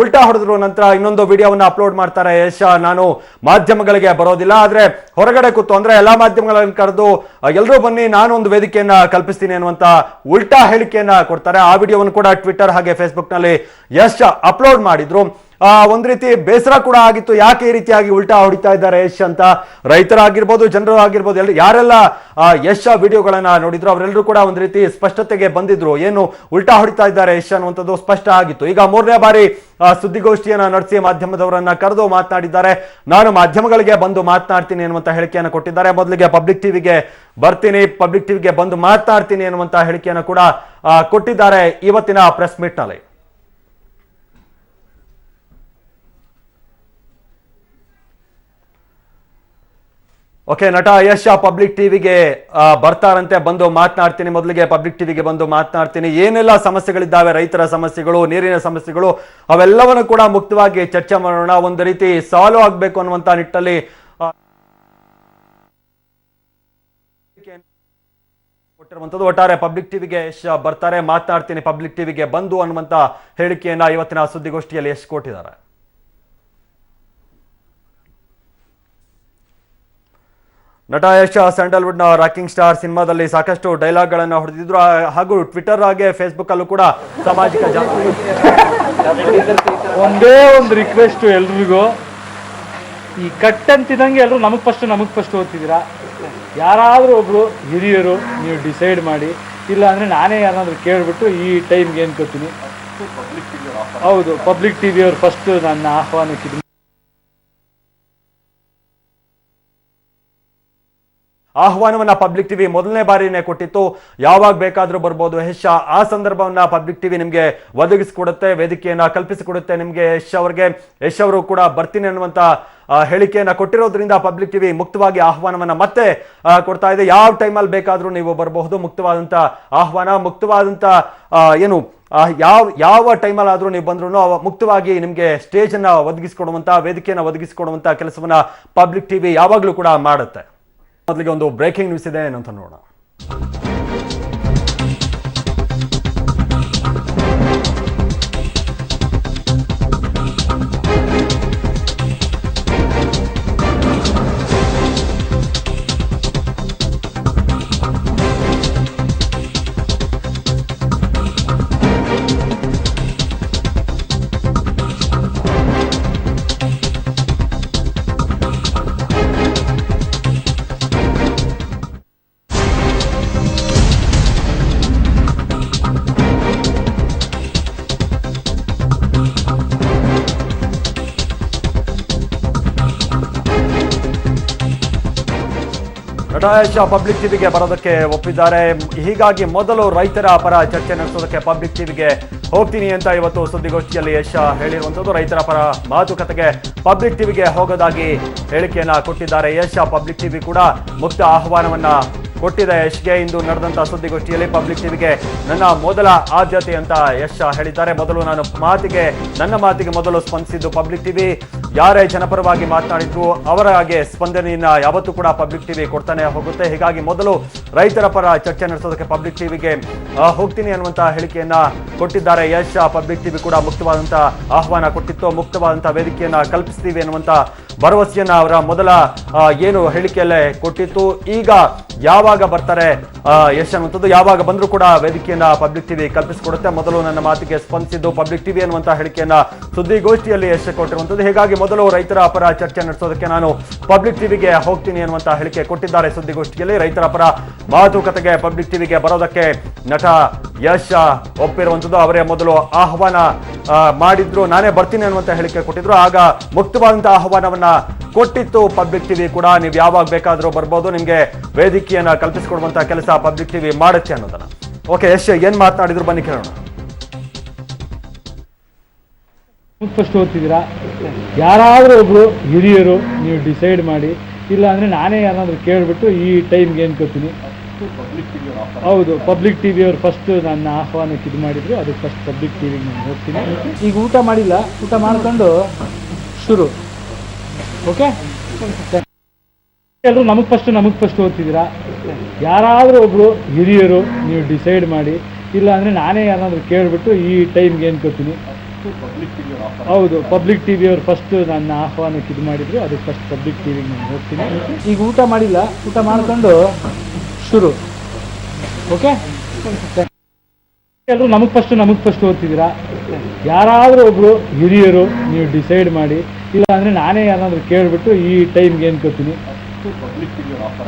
ಉಲ್ಟಾ ಹೊಡೆದ್ರು. ನಂತರ ಇನ್ನೊಂದು ವಿಡಿಯೋವನ್ನ ಅಪ್ಲೋಡ್ ಮಾಡ್ತಾರೆ ಯಶ್. ನಾನು ಮಾಧ್ಯಮಗಳಿಗೆ ಬರೋದಿಲ್ಲ, ಆದ್ರೆ ಹೊರಗಡೆ ಕೂತು ಅಂದ್ರೆ ಎಲ್ಲಾ ಮಾಧ್ಯಮಗಳನ್ನು ಕರೆದು ಎಲ್ಲರೂ ಬನ್ನಿ, ನಾನು ಒಂದು ವೇದಿಕೆಯನ್ನ ಕಲ್ಪಿಸ್ತೀನಿ ಅನ್ನುವಂತ ಉಲ್ಟಾ ಹೇಳಿಕೆಯನ್ನ ಕೊಡ್ತಾರೆ. ಆ ವಿಡಿಯೋವನ್ನು ಕೂಡ ಟ್ವಿಟರ್ ಹಾಗೆ ಫೇಸ್ಬುಕ್ ನಲ್ಲಿ ಯಶ್ ಅಪ್ಲೋಡ್ ಮಾಡಿದ್ರು. ಒಂದ್ ರೀತಿ ಬೇಸರ ಕೂಡ ಆಗಿತ್ತು. ಯಾಕೆ ಈ ರೀತಿಯಾಗಿ ಉಲ್ಟಾ ಹೊಡಿತಾ ಇದ್ದಾರೆ ಯಶ್ ಅಂತ ರೈತರಾಗಿರ್ಬೋದು, ಜನರು ಆಗಿರ್ಬೋದು, ಯಾರೆಲ್ಲ ಯಶ್ ವಿಡಿಯೋಗಳನ್ನ ನೋಡಿದ್ರು ಅವರೆಲ್ಲರೂ ಕೂಡ ಒಂದ್ ರೀತಿ ಸ್ಪಷ್ಟತೆಗೆ ಬಂದಿದ್ರು. ಏನು ಉಲ್ಟಾ ಹೊಡಿತಾ ಇದ್ದಾರೆ ಯಶ್ ಅನ್ನುವಂಥದ್ದು ಸ್ಪಷ್ಟ ಆಗಿತ್ತು. ಈಗ 3ನೇ ಬಾರಿ ಸುದ್ದಿಗೋಷ್ಠಿಯನ್ನ ನಡೆಸಿ ಮಾಧ್ಯಮದವರನ್ನ ಕರೆದು ಮಾತನಾಡಿದ್ದಾರೆ. ನಾನು ಮಾಧ್ಯಮಗಳಿಗೆ ಬಂದು ಮಾತನಾಡ್ತೀನಿ ಅನ್ನುವಂತ ಹೇಳಿಕೆಯನ್ನು ಕೊಟ್ಟಿದ್ದಾರೆ. ಮೊದಲಿಗೆ ಪಬ್ಲಿಕ್ ಟಿವಿಗೆ ಬರ್ತೀನಿ, ಪಬ್ಲಿಕ್ ಟಿವಿಗೆ ಬಂದು ಮಾತನಾಡ್ತೀನಿ ಅನ್ನುವಂತ ಹೇಳಿಕೆಯನ್ನು ಕೂಡ ಕೊಟ್ಟಿದ್ದಾರೆ ಇವತ್ತಿನ ಪ್ರೆಸ್ ಮೀಟ್ ನಲ್ಲಿ. ಓಕೆ, ನಟ ಯಶ್ ಪಬ್ಲಿಕ್ ಟಿವಿಗೆ ಬರ್ತಾರಂತೆ, ಬಂದು ಮಾತನಾಡ್ತೀನಿ, ಮೊದಲಿಗೆ ಪಬ್ಲಿಕ್ ಟಿವಿಗೆ ಬಂದು ಮಾತನಾಡ್ತೀನಿ, ಏನೆಲ್ಲ ಸಮಸ್ಯೆಗಳಿದ್ದಾವೆ, ರೈತರ ಸಮಸ್ಯೆಗಳು, ನೀರಿನ ಸಮಸ್ಯೆಗಳು, ಅವೆಲ್ಲವನ್ನು ಕೂಡ ಮುಕ್ತವಾಗಿ ಚರ್ಚೆ ಮಾಡೋಣ, ಒಂದು ರೀತಿ ಸಾಲ್ವ್ ಆಗಬೇಕು ಅನ್ನುವಂತ ನಿಟ್ಟಲ್ಲಿ ಕೊಟ್ಟಿರುವಂತದ್ದು. ಒಟ್ಟಾರೆ ಪಬ್ಲಿಕ್ ಟಿವಿಗೆ ಯಶ್ ಬರ್ತಾರೆ, ಮಾತನಾಡ್ತೀನಿ ಪಬ್ಲಿಕ್ ಟಿವಿಗೆ ಬಂದು ಅನ್ನುವಂತ ಹೇಳಿಕೆಯನ್ನ ಇವತ್ತಿನ ಸುದ್ದಿಗೋಷ್ಠಿಯಲ್ಲಿ ಯಶ್ ಕೊಟ್ಟಿದ್ದಾರೆ. ನಟ ಯಶ್ ಸ್ಯಾಂಡಲ್ವುಡ್ ನ ರಾಕಿಂಗ್ ಸ್ಟಾರ್ ಸಿನಿಮಾದಲ್ಲಿ ಸಾಕಷ್ಟು ಡೈಲಾಗ್ ಗಳನ್ನ ಹೊಡೆದಿದ್ರು. ಹಾಗೂ ಟ್ವಿಟರ್ ಹಾಗೆ ಫೇಸ್ಬುಕ್ ಅಲ್ಲೂ ಕೂಡ ಸಾಮಾಜಿಕ ಜಾಲತಾಣ ಒಂದೇ ಒಂದು ರಿಕ್ವೆಸ್ಟ್ ಎಲ್ರಿಗೂ, ಈ ಕಟ್ ಅಂತಿದಂಗೆ ಎಲ್ಲರೂ ನಮಗೆ ಫಸ್ಟ್ ಓದ್ತಿದ್ದೀರಾ. ಯಾರಾದರೂ ಒಬ್ರು ಹಿರಿಯರು ನೀವು ಡಿಸೈಡ್ ಮಾಡಿ, ಇಲ್ಲ ಅಂದರೆ ನಾನೇ ಯಾರಾದರೂ ಕೇಳಿಬಿಟ್ಟು ಈ ಟೈಮ್ಗೆ ಏನು ಕೊಡ್ತೀನಿ. ಹೌದು, ಪಬ್ಲಿಕ್ ಟಿವಿಯವ್ರು ಫಸ್ಟ್ ನನ್ನ ಆಹ್ವಾನಕ್ಕೆ ಆಹ್ವಾನವನ್ನ ಪಬ್ಲಿಕ್ ಟಿವಿ ಮೊದಲನೇ ಬಾರಿನೇ ಕೊಟ್ಟಿತ್ತು. ಯಾವಾಗ ಬೇಕಾದ್ರೂ ಬರ್ಬೋದು ಯಶ್. ಆ ಸಂದರ್ಭವನ್ನ ಪಬ್ಲಿಕ್ ಟಿವಿ ನಿಮ್ಗೆ ಒದಗಿಸಿಕೊಡುತ್ತೆ, ವೇದಿಕೆಯನ್ನ ಕಲ್ಪಿಸಿಕೊಡುತ್ತೆ ನಿಮ್ಗೆ. ಯಶ್ ಅವರು ಕೂಡ ಬರ್ತೀನಿ ಅನ್ನುವಂತ ಹೇಳಿಕೆಯನ್ನ ಕೊಟ್ಟಿರೋದ್ರಿಂದ ಪಬ್ಲಿಕ್ ಟಿವಿ ಮುಕ್ತವಾಗಿ ಆಹ್ವಾನವನ್ನ ಮತ್ತೆ ಕೊಡ್ತಾ ಇದೆ. ಯಾವ ಟೈಮಲ್ಲಿ ಬೇಕಾದ್ರೂ ನೀವು ಬರಬಹುದು. ಮುಕ್ತವಾದಂತ ಆಹ್ವಾನ, ಮುಕ್ತವಾದಂತ ಏನು ಯಾವ ಟೈಮಲ್ಲಾದ್ರೂ ನೀವು ಬಂದ್ರು ಮುಕ್ತವಾಗಿ ನಿಮ್ಗೆ ಸ್ಟೇಜ್ ಅನ್ನ ಒದಗಿಸಿಕೊಡುವಂತ, ವೇದಿಕೆಯನ್ನ ಒದಗಿಸಿಕೊಡುವಂತ ಕೆಲಸವನ್ನ ಪಬ್ಲಿಕ್ ಟಿವಿ ಯಾವಾಗ್ಲೂ ಕೂಡ ಮಾಡುತ್ತೆ. ಮೊದಲಿಗೆ ಒಂದು ಬ್ರೇಕಿಂಗ್ ನ್ಯೂಸ್ ಇದೆ, ಏನಂತ ನೋಡೋಣ. ನಟ ಯಶ್ ಪಬ್ಲಿಕ್ ಟಿವಿಗೆ ಬರೋದಕ್ಕೆ ಒಪ್ಪಿದ್ದಾರೆ. ಹೀಗಾಗಿ ಮೊದಲು ರೈತರ ಪರ ಚರ್ಚೆ ನಡೆಸೋದಕ್ಕೆ ಪಬ್ಲಿಕ್ ಟಿವಿಗೆ ಹೋಗ್ತೀನಿ ಅಂತ ಇವತ್ತು ಸುದ್ದಿಗೋಷ್ಠಿಯಲ್ಲಿ ಯಶ್ ಹೇಳಿರುವಂಥದ್ದು. ರೈತರ ಪರ ಮಾತುಕತೆಗೆ ಪಬ್ಲಿಕ್ ಟಿವಿಗೆ ಹೋಗೋದಾಗಿ ಹೇಳಿಕೆಯನ್ನ ಕೊಟ್ಟಿದ್ದಾರೆ ಯಶ್. ಪಬ್ಲಿಕ್ ಟಿವಿ ಕೂಡ ಮುಕ್ತ ಆಹ್ವಾನವನ್ನ ಕೊಟ್ಟಿದೆ ಯಶ್ಗೆ. ಇಂದು ನಡೆದಂತ ಸುದ್ದಿಗೋಷ್ಠಿಯಲ್ಲಿ ಪಬ್ಲಿಕ್ ಟಿವಿಗೆ ನನ್ನ ಮೊದಲ ಆದ್ಯತೆ ಅಂತ ಯಶ್ ಹೇಳಿದ್ದಾರೆ. ಮೊದಲು ನನ್ನ ಮಾತಿಗೆ ಮೊದಲು ಸ್ಪಂದಿಸಿದ್ದು ಪಬ್ಲಿಕ್ ಟಿವಿ. ಯಾರೇ ಜನಪರವಾಗಿ ಮಾತನಾಡಿದ್ರು ಅವರ ಹಾಗೆ ಸ್ಪಂದನೆಯನ್ನ ಯಾವತ್ತೂ ಕೂಡ ಪಬ್ಲಿಕ್ ಟಿವಿ ಕೊಡ್ತಾನೆ ಹೋಗುತ್ತೆ. ಹೀಗಾಗಿ ಮೊದಲು ರೈತರ ಪರ ಚರ್ಚೆ ನಡೆಸೋದಕ್ಕೆ ಪಬ್ಲಿಕ್ ಟಿವಿಗೆ ಹೋಗ್ತೀನಿ ಅನ್ನುವಂತ ಹೇಳಿಕೆಯನ್ನ ಕೊಟ್ಟಿದ್ದಾರೆ ಯಶ್. ಪಬ್ಲಿಕ್ ಟಿವಿ ಕೂಡ ಮುಕ್ತವಾದಂತ ಆಹ್ವಾನ ಕೊಟ್ಟಿತ್ತು, ಮುಕ್ತವಾದಂತ ವೇದಿಕೆಯನ್ನ ಕಲ್ಪಿಸ್ತೀವಿ ಅನ್ನುವಂತ ಭರವಸೆಯನ್ನ ಅವರ ಮೊದಲ ಏನು ಹೇಳಿಕೆಯಲ್ಲೇ ಕೊಟ್ಟಿತ್ತು. ಈಗ ಯಾವಾಗ ಬರ್ತಾರೆ ಯಶ್ ಅನ್ನುವಂಥದ್ದು, ಯಾವಾಗ ಬಂದರೂ ಕೂಡ ವೇದಿಕೆಯನ್ನ ಪಬ್ಲಿಕ್ ಟಿವಿ ಕಲ್ಪಿಸಿಕೊಡುತ್ತೆ. ಮೊದಲು ನನ್ನ ಮಾತಿಗೆ ಸ್ಪಂದಿಸಿದ್ದು ಪಬ್ಲಿಕ್ ಟಿವಿ ಅನ್ನುವಂತ ಹೇಳಿಕೆಯನ್ನ ಸುದ್ದಿಗೋಷ್ಠಿಯಲ್ಲಿ ಯಶ್ ಕೊಟ್ಟಿರುವಂಥದ್ದು. ಹೀಗಾಗಿ ಮೊದಲು ರೈತರ ಪರ ಚರ್ಚೆ ನಡೆಸೋದಕ್ಕೆ ನಾನು ಪಬ್ಲಿಕ್ ಟಿವಿಗೆ ಹೋಗ್ತೀನಿ ಅನ್ನುವಂತ ಹೇಳಿಕೆ ಕೊಟ್ಟಿದ್ದಾರೆ ಸುದ್ದಿಗೋಷ್ಠಿಯಲ್ಲಿ. ರೈತರ ಪರ ಮಾತುಕತೆಗೆ ಪಬ್ಲಿಕ್ ಟಿವಿಗೆ ಬರೋದಕ್ಕೆ ನಟ ಯಶ್ ಒಪ್ಪಿರುವಂಥದ್ದು. ಅವರೇ ಮೊದಲು ಆಹ್ವಾನ ಮಾಡಿದ್ರು, ನಾನೇ ಬರ್ತೀನಿ ಅನ್ನುವಂತ ಹೇಳಿಕೆ ಕೊಟ್ಟಿದ್ರು. ಆಗ ಮುಕ್ತವಾದಂತ ಆಹ್ವಾನವನ್ನ ಕೊಟ್ಟಿತ್ತು ಪಬ್ಲಿಕ್ ಟಿವಿ ಕೂಡ. ನೀವು ಯಾವಾಗ ಬೇಕಾದ್ರೂ ಬರ್ಬೋದು, ನಿಮ್ಗೆ ವೇದಿಕೆಯನ್ನ ಕಲ್ಪಿಸಿಕೊಡುವಂತ ಕೆಲಸ ಪಬ್ಲಿಕ್ ಟಿವಿ ಮಾಡುತ್ತೆ ಅನ್ನೋದನ್ನ. ಓಕೆ, ಯಶ್ ಏನ್ ಮಾತನಾಡಿದ್ರು ಬನ್ನಿ ಕೇಳೋಣ. ಫಸ್ಟ್ ಓದ್ತಿದ್ದೀರಾ. ಯಾರಾದರೂ ಒಬ್ರು ಹಿರಿಯರು ನೀವು ಡಿಸೈಡ್ ಮಾಡಿ, ಇಲ್ಲ ಅಂದರೆ ನಾನೇ ಯಾರಾದರೂ ಕೇಳಿಬಿಟ್ಟು ಈ ಟೈಮ್ಗೆ ಏನು ಕೊಡ್ತೀನಿ. ಹೌದು, ಪಬ್ಲಿಕ್ ಟಿವಿಯವ್ರು ಫಸ್ಟ್ ನನ್ನ ಆಹ್ವಾನಕ್ಕೆ ಇದು ಮಾಡಿದ್ರು, ಅದಕ್ಕೆ ಫಸ್ಟ್ ಪಬ್ಲಿಕ್ ಟಿವಿಗೆ ನಾನು ಹೋಗ್ತೀನಿ. ಈಗ ಊಟ ಮಾಡಿಲ್ಲ, ಊಟ ಮಾಡ್ಕೊಂಡು ಶುರು. ಓಕೆ, ಎಲ್ಲರೂ ನಮಗೆ ಫಸ್ಟ್ ಓದ್ತಿದ್ದೀರಾ. ಯಾರಾದರೂ ಒಬ್ರು ಹಿರಿಯರು ನೀವು ಡಿಸೈಡ್ ಮಾಡಿ, ಇಲ್ಲ ಅಂದರೆ ನಾನೇ ಯಾರಾದರೂ ಕೇಳಿಬಿಟ್ಟು ಈ ಟೈಮ್ಗೆ ಏನು ಕೊಡ್ತೀನಿ. ಹೌದು, ಪಬ್ಲಿಕ್ ಟಿವಿಯವ್ರು ಫಸ್ಟ್ ನನ್ನ ಆಹ್ವಾನಕ್ಕೆ ಇದು ಮಾಡಿದ್ರು, ಅದಕ್ಕೆ ಫಸ್ಟ್ ಪಬ್ಲಿಕ್ ಟಿವಿಗೆ ನಾನು ಹೋಗ್ತೀನಿ. ಈಗ ಊಟ ಮಾಡಿಲ್ಲ, ಊಟ ಮಾಡ್ಕೊಂಡು ಶುರು. ಓಕೆ, ಎಲ್ಲರೂ ನಮಗೆ ಫಸ್ಟ್ ಓದ್ತಿದ್ದೀರಾ. ಯಾರಾದರೂ ಒಬ್ಬರು ಹಿರಿಯರು ನೀವು ಡಿಸೈಡ್ ಮಾಡಿ, ಇಲ್ಲ ಅಂದರೆ ನಾನೇ ಯಾರಾದರೂ ಕೇಳಿಬಿಟ್ಟು ಈ ಟೈಮ್ಗೆ ಏನ್ಕೋತೀನಿ.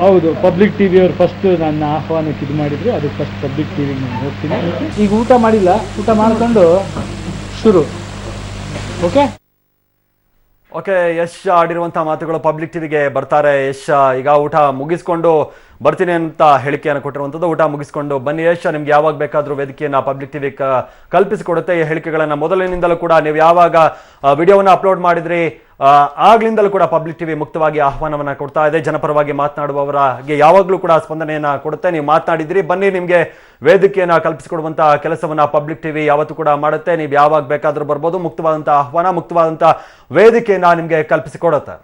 ಹೌದು, ಪಬ್ಲಿಕ್ ಟಿ ವಿಯವ್ರು ಫಸ್ಟು ನನ್ನ ಆಹ್ವಾನಕ್ಕೆ ಇದು ಮಾಡಿದ್ರು, ಅದಕ್ಕೆ ಫಸ್ಟ್ ಪಬ್ಲಿಕ್ ಟಿ ವಿಗೆ ನಾನು ಹೋಗ್ತೀನಿ. ಈಗ ಊಟ ಮಾಡಿಲ್ಲ, ಊಟ ಮಾಡ್ಕೊಂಡು ಶುರು. ಓಕೆ, ಯಶ್ ಆಡಿರುವಂತಹ ಮಾತುಗಳು ಪಬ್ಲಿಕ್ ಟಿವಿಗೆ ಬರ್ತಾರೆ. ಯಶ್ ಈಗ ಊಟ ಮುಗಿಸ್ಕೊಂಡು ಬರ್ತೀನಿ ಅಂತ ಹೇಳಿಕೆಯನ್ನು ಕೊಟ್ಟಿರುವಂಥದ್ದು. ಊಟ ಮುಗಿಸ್ಕೊಂಡು ಬನ್ನಿ ಯಶ್, ನಿಮ್ಗೆ ಯಾವಾಗ ಬೇಕಾದರೂ ವೇದಿಕೆಯನ್ನು ಪಬ್ಲಿಕ್ ಟಿವಿ ಕಲ್ಪಿಸಿಕೊಡುತ್ತೆ. ಈ ಹೇಳಿಕೆಗಳನ್ನು ಮೊದಲಿನಿಂದಲೂ ಕೂಡ ನೀವು ಯಾವಾಗ ವಿಡಿಯೋವನ್ನು ಅಪ್ಲೋಡ್ ಮಾಡಿದ್ರಿ ಆಗ್ಲಿಂದಲೂ ಕೂಡ ಪಬ್ಲಿಕ್ ಟಿವಿ ಮುಕ್ತವಾಗಿ ಆಹ್ವಾನವನ್ನ ಕೊಡ್ತಾ ಇದೆ. ಜನಪರವಾಗಿ ಮಾತನಾಡುವವರಿಗೆ ಯಾವಾಗಲೂ ಕೂಡ ಸ್ಪಂದನೆಯನ್ನ ಕೊಡುತ್ತೆ. ನೀವು ಮಾತನಾಡಿದ್ರಿ, ಬನ್ನಿ ನಿಮಗೆ ವೇದಿಕೆಯನ್ನ ಕಲ್ಪಿಸಿಕೊಡುವಂತ ಕೆಲಸವನ್ನ ಪಬ್ಲಿಕ್ ಟಿವಿ ಯಾವತ್ತೂ ಕೂಡ ಮಾಡುತ್ತೆ. ನೀವು ಯಾವಾಗ ಬೇಕಾದ್ರೂ ಬರ್ಬೋದು. ಮುಕ್ತವಾದಂತ ಆಹ್ವಾನ, ಮುಕ್ತವಾದಂತ ವೇದಿಕೆಯನ್ನ ನಿಮಗೆ ಕಲ್ಪಿಸಿಕೊಡುತ್ತೆ.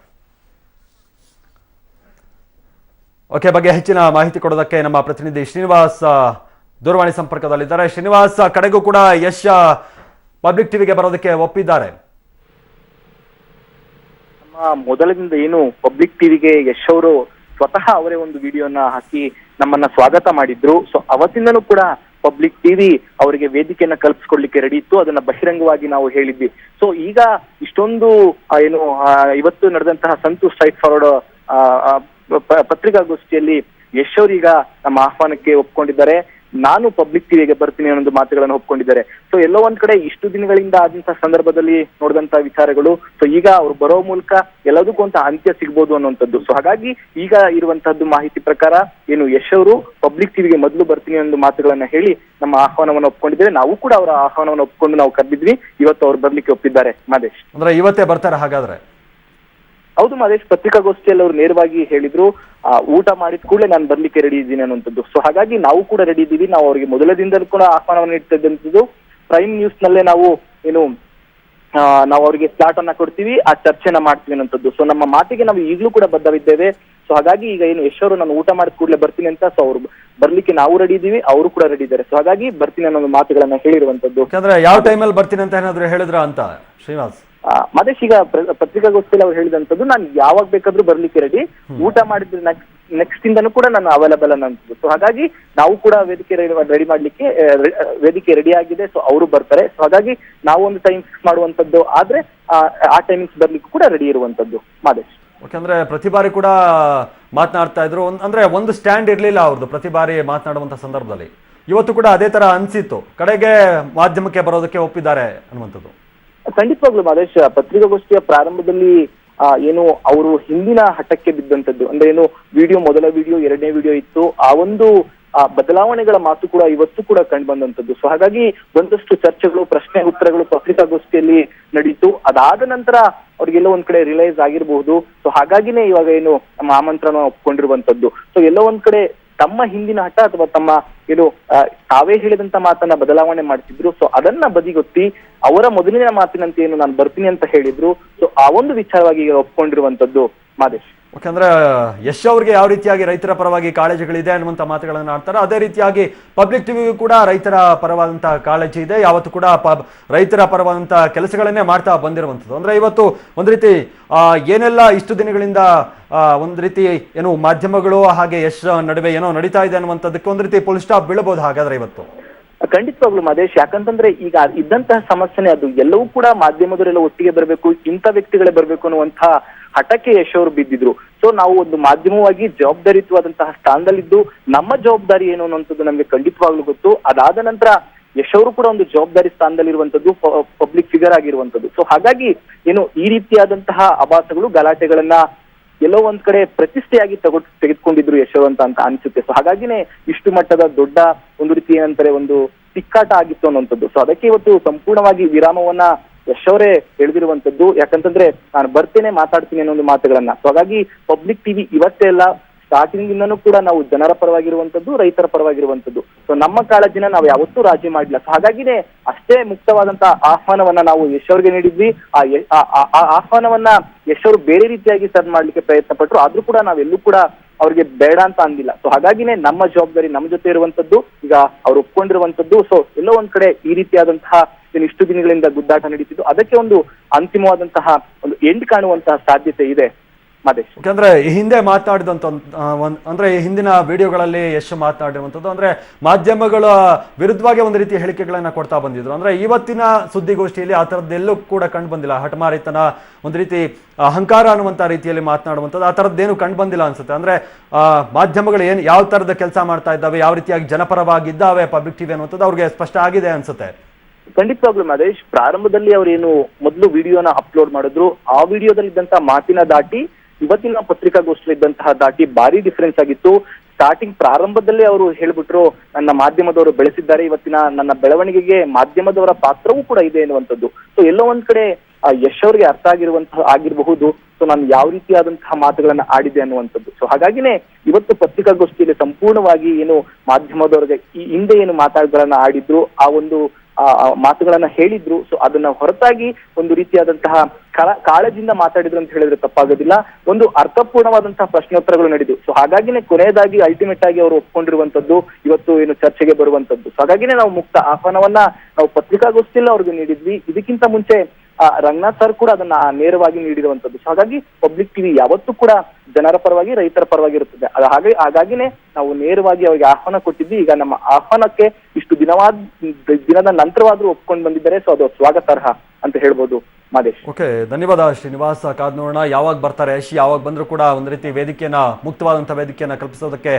ಓಕೆ, ಬಗ್ಗೆ ಹೆಚ್ಚಿನ ಮಾಹಿತಿ ಕೊಡೋದಕ್ಕೆ ನಮ್ಮ ಪ್ರತಿನಿಧಿ ಶ್ರೀನಿವಾಸ್ ದೂರವಾಣಿ ಸಂಪರ್ಕದಲ್ಲಿದ್ದಾರೆ. ಶ್ರೀನಿವಾಸ್, ಕಡೆಗೂ ಕೂಡ ಯಶ್ ಪಬ್ಲಿಕ್ ಟಿವಿಗೆ ಬರೋದಕ್ಕೆ ಒಪ್ಪಿದ್ದಾರೆ. ಮೊದಲಿನಿಂದ ಏನು ಪಬ್ಲಿಕ್ ಟಿವಿಗೆ ಯಶ್ ಅವರು ಸ್ವತಃ ಅವರೇ ಒಂದು ವಿಡಿಯೋನ ಹಾಕಿ ನಮ್ಮನ್ನ ಸ್ವಾಗತ ಮಾಡಿದ್ರು. ಸೊ ಅವತ್ತಿಂದನೂ ಕೂಡ ಪಬ್ಲಿಕ್ ಟಿವಿ ಅವರಿಗೆ ವೇದಿಕೆಯನ್ನ ಕಲ್ಪಿಸ್ಕೊಡ್ಲಿಕ್ಕೆ ರೆಡಿ ಇತ್ತು. ಅದನ್ನ ಬಹಿರಂಗವಾಗಿ ನಾವು ಹೇಳಿದ್ವಿ. ಸೊ ಈಗ ಇಷ್ಟೊಂದು ಏನು ಇವತ್ತು ನಡೆದಂತಹ ಸಂತು ಸ್ಟ್ರೈಟ್ ಫಾರ್ವರ್ಡ್ ಪತ್ರಿಕಾಗೋಷ್ಠಿಯಲ್ಲಿ ಯಶ್ ಅವರೀಗ ನಮ್ಮ ಆಹ್ವಾನಕ್ಕೆ ಒಪ್ಕೊಂಡಿದ್ದಾರೆ. ನಾನು ಪಬ್ಲಿಕ್ ಟಿವಿಗೆ ಬರ್ತೀನಿ ಅನ್ನೋ ಮಾತುಗಳನ್ನು ಒಪ್ಕೊಂಡಿದ್ದಾರೆ. ಸೊ ಎಲ್ಲೋ ಒಂದ್ ಕಡೆ ಇಷ್ಟು ದಿನಗಳಿಂದ ಆದಂತಹ ಸಂದರ್ಭದಲ್ಲಿ ನೋಡಿದಂತಹ ವಿಚಾರಗಳು, ಸೊ ಈಗ ಅವ್ರು ಬರೋ ಮೂಲಕ ಎಲ್ಲದಕ್ಕೂ ಅಂತ ಅಂತ್ಯ ಸಿಗ್ಬೋದು ಅನ್ನುವಂಥದ್ದು. ಸೊ ಹಾಗಾಗಿ ಈಗ ಇರುವಂತಹದ್ದು ಮಾಹಿತಿ ಪ್ರಕಾರ ಏನು ಯಶ್ ಅವರು ಪಬ್ಲಿಕ್ ಟಿವಿಗೆ ಮೊದಲು ಬರ್ತೀನಿ ಅನ್ನೋ ಮಾತುಗಳನ್ನ ಹೇಳಿ ನಮ್ಮ ಆಹ್ವಾನವನ್ನು ಒಪ್ಕೊಂಡಿದ್ದಾರೆ. ನಾವು ಕೂಡ ಅವರ ಆಹ್ವಾನವನ್ನು ಒಪ್ಕೊಂಡು ನಾವು ಕರೆದಿದ್ವಿ. ಇವತ್ತು ಅವ್ರು ಬರ್ಲಿಕ್ಕೆ ಒಪ್ಪಿದ್ದಾರೆ. ಮಾದೇಶ್, ಅಂದ್ರೆ ಇವತ್ತೇ ಬರ್ತಾರೆ ಹಾಗಾದ್ರೆ? ಹೌದು ಮಾದೇಶ್, ಪತ್ರಿಕಾಗೋಷ್ಠಿಯಲ್ಲಿ ಅವರು ನೇರವಾಗಿ ಹೇಳಿದ್ರು, ಊಟ ಮಾಡಿದ ಕೂಡಲೇ ನಾನು ಬರ್ಲಿಕ್ಕೆ ರೆಡಿ ಇದ್ದೀನಿ ಅನ್ನುವಂಥದ್ದು. ಸೊ ಹಾಗಾಗಿ ನಾವು ಕೂಡ ರೆಡಿ ಇದ್ದೀವಿ. ನಾವು ಅವರಿಗೆ ಮೊದಲದಿಂದಲೂ ಕೂಡ ಆಹ್ವಾನವನ್ನು ನೀಡ್ತಾ ಇದ್ದಂಥದ್ದು. ಪ್ರೈಮ್ ನ್ಯೂಸ್ ನಲ್ಲೇ ನಾವು ಅವರಿಗೆ ಸ್ಲಾಟ್ ಅನ್ನ ಕೊಡ್ತೀವಿ, ಆ ಚರ್ಚೆನ ಮಾಡ್ತೀವಿ ಅನ್ನೋಂಥದ್ದು. ಸೊ ನಮ್ಮ ಮಾತಿಗೆ ನಾವು ಈಗಲೂ ಕೂಡ ಬದ್ಧವಿದ್ದೇವೆ. ಸೊ ಹಾಗಾಗಿ ಈಗ ಏನು ಯಶ್ ಅವರು ನಾನು ಊಟ ಮಾಡಿದ ಕೂಡಲೇ ಬರ್ತೀನಿ ಅಂತ, ಸೊ ಅವ್ರು ಬರ್ಲಿಕ್ಕೆ ನಾವು ರೆಡಿ ಇದ್ದೀವಿ, ಅವರು ಕೂಡ ರೆಡಿ ಇದ್ದಾರೆ. ಸೊ ಹಾಗಾಗಿ ಬರ್ತೀನಿ ಅನ್ನೋ ಮಾತುಗಳನ್ನ ಹೇಳಿರುವಂತದ್ದು. ಯಾಕಂದ್ರೆ ಯಾವ ಟೈಮಲ್ಲಿ ಬರ್ತೀನಿ ಅಂತ ಏನಾದ್ರು ಹೇಳಿದ್ರ ಅಂತ ಶ್ರೀನಿವಾಸ್? ಮದೇಶ್, ಈಗ ಪತ್ರಿಕಾಗೋಷ್ಠಿಯಲ್ಲಿ ಅವ್ರು ಹೇಳಿದಂಥದ್ದು, ನಾನು ಯಾವಾಗ ಬೇಕಾದ್ರೂ ಬರ್ಲಿಕ್ಕೆ ರೆಡಿ, ಊಟ ಮಾಡಿದ್ರೆ ನೆಕ್ಸ್ಟ್ ಇಂದನೂ ಕೂಡ ನಾನು ಅವೈಲಬಲ್ ಅನ್ನೋದು. ಸೊ ಹಾಗಾಗಿ ನಾವು ಕೂಡ ವೇದಿಕೆ ರೆಡಿ ಮಾಡ್ಲಿಕ್ಕೆ ವೇದಿಕೆ ರೆಡಿ ಆಗಿದೆ. ಸೊ ಅವರು ಬರ್ತಾರೆ. ಸೊ ಹಾಗಾಗಿ ನಾವು ಒಂದು ಟೈಮ್ ಫಿಕ್ಸ್ ಮಾಡುವಂತದ್ದು ಆದ್ರೆ ಆ ಟೈಮಿಂಗ್ಸ್ ಬರ್ಲಿಕ್ಕೂ ಕೂಡ ರೆಡಿ ಇರುವಂತದ್ದು. ಮಾದೇಶ್, ಯಾಕಂದ್ರೆ ಪ್ರತಿ ಬಾರಿ ಕೂಡ ಮಾತನಾಡ್ತಾ ಇದ್ರು, ಅಂದ್ರೆ ಒಂದು ಸ್ಟ್ಯಾಂಡ್ ಇರ್ಲಿಲ್ಲ ಅವ್ರದ್ದು ಪ್ರತಿ ಬಾರಿ ಮಾತನಾಡುವಂತ ಸಂದರ್ಭದಲ್ಲಿ. ಇವತ್ತು ಕೂಡ ಅದೇ ತರ ಅನ್ಸಿತ್ತು, ಕಡೆಗೆ ಮಾಧ್ಯಮಕ್ಕೆ ಬರೋದಕ್ಕೆ ಒಪ್ಪಿದ್ದಾರೆ ಅನ್ನುವಂಥದ್ದು. ಖಂಡಿತವಾಗ್ಲು ಮಾದೇಶ್, ಪತ್ರಿಕಾಗೋಷ್ಠಿಯ ಪ್ರಾರಂಭದಲ್ಲಿ ಏನು ಅವರು ಹಿಂದಿನ ಹಠಕ್ಕೆ ಬಿದ್ದಂತದ್ದು, ಅಂದ್ರೆ ಏನು ಮೊದಲ ವಿಡಿಯೋ, ಎರಡನೇ ವಿಡಿಯೋ ಇತ್ತು, ಆ ಒಂದು ಬದಲಾವಣೆಗಳ ಮಾತು ಕೂಡ ಇವತ್ತು ಕೂಡ ಕಂಡು ಬಂದಂತದ್ದು. ಸೊ ಹಾಗಾಗಿ ಒಂದಷ್ಟು ಚರ್ಚೆಗಳು, ಪ್ರಶ್ನೆ ಉತ್ತರಗಳು ಪತ್ರಿಕಾಗೋಷ್ಠಿಯಲ್ಲಿ ನಡೀತು. ಅದಾದ ನಂತರ ಅವ್ರಿಗೆಲ್ಲೋ ಒಂದ್ ಕಡೆ ರಿಯಲೈಸ್ ಆಗಿರಬಹುದು. ಸೊ ಹಾಗಾಗಿನೇ ಇವಾಗ ಏನು ನಮ್ಮ ಆಮಂತ್ರಣ ಒಪ್ಕೊಂಡಿರುವಂತದ್ದು. ಸೊ ಎಲ್ಲೋ ಒಂದ್ ಕಡೆ ತಮ್ಮ ಹಿಂದಿನ ಹಠ ಅಥವಾ ತಮ್ಮ ಏನು ತಾವೇ ಹೇಳಿದಂತ ಮಾತನ್ನ ಬದಲಾವಣೆ ಮಾಡ್ತಿದ್ರು. ಸೊ ಅದನ್ನ ಬದಿಗೊತ್ತಿ ಅವರ ಮೊದಲಿನ ಮಾತಿನಂತೆ ಏನು ನಾನು ಬರ್ತೀನಿ ಅಂತ ಹೇಳಿದ್ರು. ಸೊ ಆ ಒಂದು ವಿಚಾರವಾಗಿ ಈಗ ಒಪ್ಕೊಂಡಿರುವಂತದ್ದು. ಮಾದೇಶ್, ಯಾಕಂದ್ರೆ ಯಶ್ ಅವ್ರಿಗೆ ಯಾವ ರೀತಿಯಾಗಿ ರೈತರ ಪರವಾಗಿ ಕಾಳಜಿಗಳಿದೆ ಅನ್ನುವಂಥ ಮಾತುಗಳನ್ನು ಆಡ್ತಾರೆ, ಅದೇ ರೀತಿಯಾಗಿ ಪಬ್ಲಿಕ್ ಟಿವಿಗೂ ಕೂಡ ರೈತರ ಪರವಾದಂಥ ಕಾಳಜಿ ಇದೆ. ಯಾವತ್ತು ಕೂಡ ರೈತರ ಪರವಾದಂಥ ಕೆಲಸಗಳನ್ನೇ ಮಾಡ್ತಾ ಬಂದಿರುವಂಥದ್ದು. ಅಂದ್ರೆ ಇವತ್ತು ಒಂದು ರೀತಿ ಏನೆಲ್ಲ ಇಷ್ಟು ದಿನಗಳಿಂದ ಒಂದು ರೀತಿ ಏನು ಮಾಧ್ಯಮಗಳು ಹಾಗೆ ಯಶ್ ನಡುವೆ ಏನೋ ನಡೀತಾ ಇದೆ ಅನ್ನುವಂಥದ್ದಕ್ಕೆ ಒಂದು ರೀತಿ ಫುಲ್ ಸ್ಟಾಪ್ ಬೀಳಬಹುದು ಹಾಗಾದ್ರೆ ಇವತ್ತು? ಖಂಡಿತವಾಗ್ಲು ಮಹೇಶ್, ಯಾಕಂತಂದ್ರೆ ಈಗ ಇದ್ದಂತಹ ಸಮಸ್ಯೆನೇ ಅದು. ಎಲ್ಲವೂ ಕೂಡ ಮಾಧ್ಯಮದವರೆಲ್ಲ ಒಟ್ಟಿಗೆ ಬರಬೇಕು, ಇಂಥ ವ್ಯಕ್ತಿಗಳೇ ಬರ್ಬೇಕು ಅನ್ನುವಂತಹ ಹಠಕ್ಕೆ ಯಶ್ ಅವರು ಬಿದ್ದಿದ್ರು. ಸೊ ನಾವು ಒಂದು ಮಾಧ್ಯಮವಾಗಿ ಜವಾಬ್ದಾರಿಯುತವಾದಂತಹ ಸ್ಥಾನದಲ್ಲಿದ್ದು ನಮ್ಮ ಜವಾಬ್ದಾರಿ ಏನು ಅನ್ನುವಂಥದ್ದು ನಮ್ಗೆ ಖಂಡಿತವಾಗ್ಲೂ ಗೊತ್ತು. ಅದಾದ ನಂತರ ಯಶ್ ಅವರು ಕೂಡ ಒಂದು ಜವಾಬ್ದಾರಿ ಸ್ಥಾನದಲ್ಲಿರುವಂತದ್ದು, ಪಬ್ಲಿಕ್ ಫಿಗರ್ ಆಗಿರುವಂತದ್ದು. ಸೊ ಹಾಗಾಗಿ ಏನು ಈ ರೀತಿಯಾದಂತಹ ಆಭಾಸಗಳು, ಗಲಾಟೆಗಳನ್ನ ಎಲ್ಲೋ ಒಂದ್ ಕಡೆ ಪ್ರತಿಷ್ಠೆಯಾಗಿ ತೆಗೆದುಕೊಂಡಿದ್ರು ಯಶ್ ಅಂತ ಅನ್ಸುತ್ತೆ. ಸೊ ಹಾಗಾಗಿನೇ ಇಷ್ಟು ಮಟ್ಟದ ದೊಡ್ಡ ಒಂದು ರೀತಿ ಏನಂತಾರೆ ಒಂದು ತಿಕ್ಕಾಟ ಆಗಿತ್ತು ಅನ್ನುವಂಥದ್ದು. ಸೊ ಅದಕ್ಕೆ ಇವತ್ತು ಸಂಪೂರ್ಣವಾಗಿ ವಿರಾಮವನ್ನ ಯಶ್ ಅವರೇ ಎಳೆದಿರುವಂತದ್ದು. ಯಾಕಂತಂದ್ರೆ ನಾನು ಬರ್ತೇನೆ, ಮಾತಾಡ್ತೀನಿ ಅನ್ನೋ ಒಂದು ಮಾತುಗಳನ್ನ. ಸೊ ಹಾಗಾಗಿ ಪಬ್ಲಿಕ್ ಟಿವಿ ಇವತ್ತೇ ಎಲ್ಲ ಸ್ಟಾರ್ಟಿಂಗ್ ಇಂದನೂ ಕೂಡ ನಾವು ಜನರ ಪರವಾಗಿರುವಂತದ್ದು, ರೈತರ ಪರವಾಗಿರುವಂತದ್ದು. ಸೊ ನಮ್ಮ ಕಾಳಜಿನ ನಾವು ಯಾವತ್ತೂ ರಾಜಿ ಮಾಡಿಲ್ಲ. ಸೊ ಹಾಗಾಗಿನೇ ಅಷ್ಟೇ ಮುಕ್ತವಾದಂತಹ ಆಹ್ವಾನವನ್ನ ನಾವು ಯಶ್ ಅವ್ರಿಗೆ ನೀಡಿದ್ವಿ. ಆ ಆಹ್ವಾನವನ್ನ ಯಶ್ ಅವರು ಬೇರೆ ರೀತಿಯಾಗಿ ಸರ್ವ್ ಮಾಡ್ಲಿಕ್ಕೆ ಪ್ರಯತ್ನ ಪಟ್ರು, ಆದ್ರೂ ಕೂಡ ನಾವೆಲ್ಲೂ ಕೂಡ ಅವ್ರಿಗೆ ಬೇಡ ಅಂತ ಅಂದಿಲ್ಲ. ಸೊ ಹಾಗಾಗಿನೇ ನಮ್ಮ ಜವಾಬ್ದಾರಿ ನಮ್ಮ ಜೊತೆ ಇರುವಂತದ್ದು, ಈಗ ಅವ್ರು ಒಪ್ಕೊಂಡಿರುವಂತದ್ದು. ಸೊ ಎಲ್ಲೋ ಒಂದ್ ಕಡೆ ಈ ರೀತಿಯಾದಂತಹ ಇಷ್ಟು ದಿನಗಳಿಂದ ಗುದ್ದಾಟ ನಡೀತಿದ್ದು, ಅದಕ್ಕೆ ಒಂದು ಅಂತಿಮವಾದಂತಹ ಒಂದು ಎಂಡ್ ಕಾಣುವಂತಹ ಸಾಧ್ಯತೆ ಇದೆ. ಮಾದೇಶ್. ಯಾಕಂದ್ರೆ ಈ ಹಿಂದೆ ಮಾತನಾಡಿದಂತ ಅಂದ್ರೆ ಈ ಹಿಂದಿನ ವಿಡಿಯೋಗಳಲ್ಲಿ ಯಶ್ ಮಾತನಾಡಿರುವಂಥದ್ದು ಅಂದ್ರೆ ಮಾಧ್ಯಮಗಳ ವಿರುದ್ಧವಾಗಿ ಒಂದು ರೀತಿಯ ಹೇಳಿಕೆಗಳನ್ನ ಕೊಡ್ತಾ ಬಂದಿದ್ರು. ಅಂದ್ರೆ ಇವತ್ತಿನ ಸುದ್ದಿಗೋಷ್ಠಿಯಲ್ಲಿ ಆ ಥರದ್ದೆಲ್ಲೂ ಕೂಡ ಕಂಡು ಬಂದಿಲ್ಲ. ಹಠಮಾರಿತನ, ಒಂದು ರೀತಿ ಅಹಂಕಾರ ಅನ್ನುವಂಥ ರೀತಿಯಲ್ಲಿ ಮಾತನಾಡುವಂಥದ್ದು ಆ ಥರದ್ದೇನು ಕಂಡು ಬಂದಿಲ್ಲ ಅನ್ಸುತ್ತೆ. ಅಂದ್ರೆ ಮಾಧ್ಯಮಗಳು ಏನು ಯಾವ ಥರದ ಕೆಲಸ ಮಾಡ್ತಾ ಇದ್ದಾವೆ, ಯಾವ ರೀತಿಯಾಗಿ ಜನಪರವಾಗಿದ್ದಾವೆ ಪಬ್ಲಿಕ್ ಟಿವಿ ಅನ್ನುವಂಥದ್ದು ಅವ್ರಿಗೆ ಸ್ಪಷ್ಟ ಆಗಿದೆ ಅನ್ಸುತ್ತೆ. ಖಂಡಿತವಾಗ್ಲೂ ಮಾದೇಶ್, ಪ್ರಾರಂಭದಲ್ಲಿ ಅವರೇನು ಮೊದಲು ವಿಡಿಯೋನ ಅಪ್ಲೋಡ್ ಮಾಡಿದ್ರು, ಆ ವಿಡಿಯೋದಲ್ಲಿ ಇದ್ದಂತಹ ಮಾತಿನ ದಾಟಿ ಇವತ್ತಿನ ಪತ್ರಿಕಾಗೋಷ್ಠಿಯಲ್ಲಿ ಇದ್ದಂತಹ ದಾಟಿ ಭಾರಿ ಡಿಫರೆನ್ಸ್ ಆಗಿತ್ತು. ಸ್ಟಾರ್ಟಿಂಗ್ ಪ್ರಾರಂಭದಲ್ಲೇ ಅವರು ಹೇಳ್ಬಿಟ್ರು, ನನ್ನ ಮಾಧ್ಯಮದವರು ಬೆಳೆಸಿದ್ದಾರೆ, ಇವತ್ತಿನ ನನ್ನ ಬೆಳವಣಿಗೆಗೆ ಮಾಧ್ಯಮದವರ ಪಾತ್ರವೂ ಕೂಡ ಇದೆ ಎನ್ನುವಂಥದ್ದು. ಸೊ ಎಲ್ಲೋ ಒಂದ್ ಕಡೆ ಯಶ್ ಅವ್ರಿಗೆ ಅರ್ಥ ಆಗಿರಬಹುದು, ಸೊ ನಾನು ಯಾವ ರೀತಿಯಾದಂತಹ ಮಾತುಗಳನ್ನ ಆಡಿದೆ ಅನ್ನುವಂಥದ್ದು. ಸೊ ಹಾಗಾಗಿನೇ ಇವತ್ತು ಪತ್ರಿಕಾಗೋಷ್ಠಿಯಲ್ಲಿ ಸಂಪೂರ್ಣವಾಗಿ ಏನು ಮಾಧ್ಯಮದವರಿಗೆ ಈ ಹಿಂದೆ ಏನು ಮಾತುಗಳನ್ನ ಆಡಿದ್ರು, ಆ ಒಂದು ಮಾತುಗಳನ್ನ ಹೇಳಿದ್ರು, ಸೊ ಅದನ್ನ ಹೊರತಾಗಿ ಒಂದು ರೀತಿಯಾದಂತಹ ಕಾಳಜಿಯಿಂದ ಮಾತಾಡಿದ್ರು ಅಂತ ಹೇಳಿದ್ರೆ ತಪ್ಪಾಗೋದಿಲ್ಲ. ಒಂದು ಅರ್ಥಪೂರ್ಣವಾದಂತಹ ಪ್ರಶ್ನೋತ್ತರಗಳು ನಡೆದು, ಸೊ ಹಾಗಾಗಿನೇ ಕೊನೆಯದಾಗಿ ಅಲ್ಟಿಮೇಟ್ ಆಗಿ ಅವರು ಒಪ್ಕೊಂಡಿರುವಂತದ್ದು ಇವತ್ತು ಏನು ಚರ್ಚೆಗೆ ಬರುವಂತದ್ದು. ಸೊ ಹಾಗಾಗಿನೇ ನಾವು ಮುಕ್ತ ಆಹ್ವಾನವನ್ನ ನಾವು ಪತ್ರಿಕಾಗೋಷ್ಠಿಯಲ್ಲಿ ಅವ್ರಿಗೆ ನೀಡಿದ್ವಿ. ಇದಕ್ಕಿಂತ ಮುಂಚೆ ರಂಗನಾಥ್ ಸರ್ ಕೂಡ ಅದನ್ನ ನೇರವಾಗಿ ನೀಡಿರುವಂತದ್ದು. ಸೊ ಹಾಗಾಗಿ ಪಬ್ಲಿಕ್ ಟಿವಿ ಯಾವತ್ತೂ ಕೂಡ ಜನರ ಪರವಾಗಿ, ರೈತರ ಪರವಾಗಿ ಇರುತ್ತದೆ. ಹಾಗಾಗಿನೇ ನಾವು ನೇರವಾಗಿ ಅವರಿಗೆ ಆಹ್ವಾನ ಕೊಟ್ಟಿದ್ವಿ. ಈಗ ನಮ್ಮ ಆಹ್ವಾನಕ್ಕೆ ಇಷ್ಟು ದಿನದ ನಂತರವಾದ್ರೂ ಒಪ್ಕೊಂಡು ಬಂದಿದ್ದಾರೆ. ಸೊ ಅದು ಸ್ವಾಗತಾರ್ಹ ಅಂತ ಹೇಳ್ಬೋದು ಮಾದೇಶ್. ಓಕೆ, ಧನ್ಯವಾದ ಶ್ರೀನಿವಾಸ್. ಕಾದ್ ನೋಡೋಣ ಯಾವಾಗ ಬರ್ತಾರೆ ಯಶ್. ಯಾವಾಗ ಬಂದ್ರು ಕೂಡ ಒಂದು ರೀತಿ ವೇದಿಕೆಯನ್ನ, ಮುಕ್ತವಾದಂತಹ ವೇದಿಕೆಯನ್ನ ಕಲ್ಪಿಸೋದಕ್ಕೆ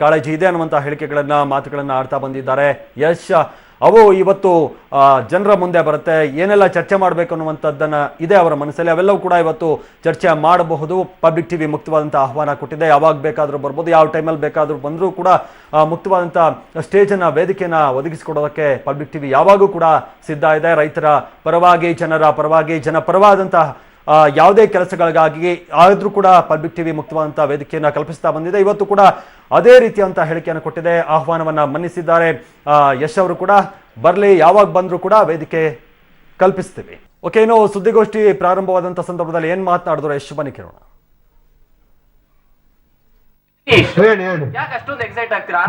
ಕಾಳಜಿ ಇದೆ ಅನ್ನುವಂತಹ ಹೇಳಿಕೆಗಳನ್ನ, ಮಾತುಗಳನ್ನ ಆಡ್ತಾ ಬಂದಿದ್ದಾರೆ ಯಶ್. ಅವು ಇವತ್ತು ಜನರ ಮುಂದೆ ಬರುತ್ತೆ. ಏನೆಲ್ಲ ಚರ್ಚೆ ಮಾಡಬೇಕು ಅನ್ನುವಂಥದ್ದನ್ನ ಇದೆ ಅವರ ಮನಸ್ಸಲ್ಲಿ, ಅವೆಲ್ಲವೂ ಕೂಡ ಇವತ್ತು ಚರ್ಚೆ ಮಾಡಬಹುದು. ಪಬ್ಲಿಕ್ ಟಿವಿ ಮುಕ್ತವಾದಂಥ ಆಹ್ವಾನ ಕೊಟ್ಟಿದೆ. ಯಾವಾಗ ಬೇಕಾದರೂ ಬರ್ಬೋದು, ಯಾವ ಟೈಮಲ್ಲಿ ಬೇಕಾದರೂ ಬಂದರೂ ಕೂಡ ಮುಕ್ತವಾದಂಥ ಸ್ಟೇಜನ್ನು, ವೇದಿಕೆಯನ್ನು ಒದಗಿಸಿಕೊಡೋದಕ್ಕೆ ಪಬ್ಲಿಕ್ ಟಿವಿ ಯಾವಾಗೂ ಕೂಡ ಸಿದ್ಧ ಇದೆ. ರೈತರ ಪರವಾಗಿ, ಜನರ ಪರವಾಗಿ, ಜನಪರವಾದಂತಹ ಯಾವುದೇ ಕೆಲಸಗಳಿಗಾಗಿ ಆದರೂ ಕೂಡ ಪಬ್ಲಿಕ್ ಟಿವಿ ಮುಕ್ತವಾದಂಥ ವೇದಿಕೆಯನ್ನು ಕಲ್ಪಿಸ್ತಾ ಬಂದಿದೆ. ಇವತ್ತು ಕೂಡ ಅದೇ ರೀತಿಯಂಥ ಹೇಳಿಕೆಯನ್ನು ಕೊಟ್ಟಿದೆ, ಆಹ್ವಾನವನ್ನು ಮನ್ನಿಸಿದ್ದಾರೆ. ಯಶ್ ಅವರು ಕೂಡ ಬರಲಿ, ಯಾವಾಗ ಬಂದರೂ ಕೂಡ ವೇದಿಕೆ ಕಲ್ಪಿಸ್ತೀವಿ. ಓಕೆ, ಇನ್ನು ಸುದ್ದಿಗೋಷ್ಠಿ ಪ್ರಾರಂಭವಾದಂಥ ಸಂದರ್ಭದಲ್ಲಿ ಏನು ಮಾತನಾಡಿದ್ರು ಯಶ್, ಬನ್ನಿ ಕೇಳೋಣ. ಯಾಕೆ ಅಷ್ಟೊಂದು ಎಕ್ಸೈಟ್ ಆಗ್ತೀರಾ?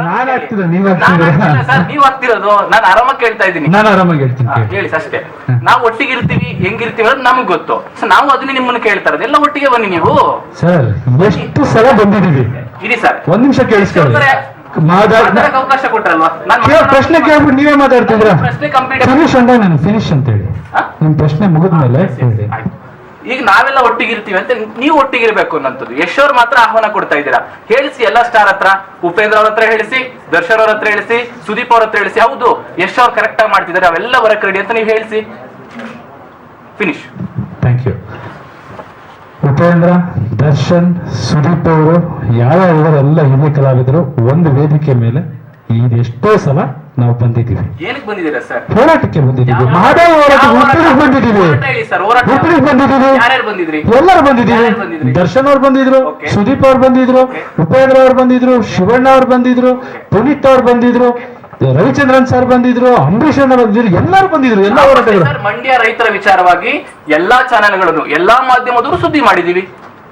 ನೀವ್ ಆಗ್ತಿರೋದು ನಾನು ಆರಾಮಾಗಿ ಕೇಳ್ತಾ ಇದ್ದೀನಿ. ನಾನು ಆರಾಮಾಗಿ ಹೇಳ್ತೀನಿ, ಹೇಳಿ ಅಷ್ಟೇ. ನಾವು ಒಟ್ಟಿಗೆ ಇರ್ತೀವಿ, ಹೆಂಗಿರ್ತೀವಿ ಅನ್ನೋದು ನಮ್ಗೆ ಗೊತ್ತು. ಸೊ ನಾವು ಅದನ್ನ ನಿಮ್ಮನ್ನ ಕೇಳ್ತಾ ಇರೋದು. ಎಲ್ಲ ಒಟ್ಟಿಗೆ ಬನ್ನಿ ನೀವು. ಸರ್ ಎಷ್ಟು ಸಲ ಬಂದಿದ್ದೀವಿ. ಇರಿ ಸರ್, ಒಂದ್ ನಿಮಿಷ ಕೇಳಿಸ್ಕೊಳ್ಳಿ. ಅವಕಾಶ ಕೊಟ್ರಲ್ವಾ? ಪ್ರಶ್ನೆ ಕೇಳ್ಬಿಟ್ಟು ನೀವೇ ಮಾತಾಡ್ತಿದ್ರ. ಪ್ರಶ್ನೆ ಕಂಪ್ಲೀಟ್ ಫಿನಿಶ್ ಅಂತ ನಾನು ಫಿನಿಶ್ ಅಂತ ಹೇಳಿ, ನಿಮ್ ಪ್ರಶ್ನೆ ಮುಗಿದ್ಮೇಲೆ ಹೇಳಿ. ಈಗ ನಾವೆಲ್ಲ ಒಟ್ಟಿಗಿರ್ತೀವಿ ಅಂತ ನೀವು ಒಟ್ಟಿಗಿರ್ಬೇಕು ಅನ್ನೋದು. ಯಶ್ ಅವ್ರು ಮಾತ್ರ ಆಹ್ವಾನ ಕೊಡ್ತಾ ಇದ್ದೀರಾ. ಹೇಳಿಸಿ ಎಲ್ಲ ಸ್ಟಾರ್ ಹತ್ರ, ಉಪೇಂದ್ರ ಅವ್ರ ಹತ್ರ ಹೇಳಿಸಿ, ದರ್ಶನ್ ಅವ್ರ ಹತ್ರ ಹೇಳಿಸಿ, ಸುದೀಪ್ ಅವ್ರ ಹತ್ರ ಹೇಳಿಸಿ. ಹೌದು, ಯಶ್ ಅವ್ರು ಕರೆಕ್ಟ್ ಆಗಿ ಮಾಡ್ತಿದ್ದಾರೆ, ಅವೆಲ್ಲ ಬರಕ್ ರೆಡಿ ಅಂತ ನೀವು ಹೇಳಿಸಿ. Finish. Thank you. Upendra, Darshan, Sudeep ಅವರು ಯಾವ್ಯಾವರೆಲ್ಲ ಹಿರಿಯ ಕಲಾವಿದರು ಒಂದು ವೇದಿಕೆ ಮೇಲೆ ಇದೆಷ್ಟೋ ಸಲ ನಾವು ಬಂದಿದ್ದೀವಿ. ಏನಕ್ಕೆ ಬಂದಿದ್ದೀರಾ ಸರ್? ಹೋರಾಟಕ್ಕೆ ಬಂದಿದ್ದೀವಿ. ಮಹದಾಯಿ ಹೋರಾಟಕ್ಕೆ ಬಂದಿದ್ದೀವಿ. ಯಾರ್ಯಾರು ಬಂದಿದ್ರಿ? ಎಲ್ಲರೂ ಬಂದಿದ್ದೀವಿ. ದರ್ಶನ್ ಅವ್ರು ಬಂದಿದ್ರು, ಸುದೀಪ್ ಅವ್ರು ಬಂದಿದ್ರು, ಉಪೇಂದ್ರ ಅವ್ರು ಬಂದಿದ್ರು, ಶಿವಣ್ಣ ಅವ್ರು ಬಂದಿದ್ರು, ಪುನೀತ್ ಅವ್ರು ಬಂದಿದ್ರು, ರವಿಚಂದ್ರನ್ ಸರ್ ಬಂದಿದ್ರು, ಅಂಬರೀಷ್ ಅಣ್ಣ ಬಂದಿದ್ರು, ಎಲ್ಲರೂ ಬಂದಿದ್ರು. ಎಲ್ಲ ಹೋರಾಟಗಳು. ಮಂಡ್ಯ ರೈತರ ವಿಚಾರವಾಗಿ ಎಲ್ಲಾ ಚಾನೆಲ್ಗಳನ್ನು, ಎಲ್ಲಾ ಮಾಧ್ಯಮದವರು ಸುದ್ದಿ ಮಾಡಿದೀವಿ.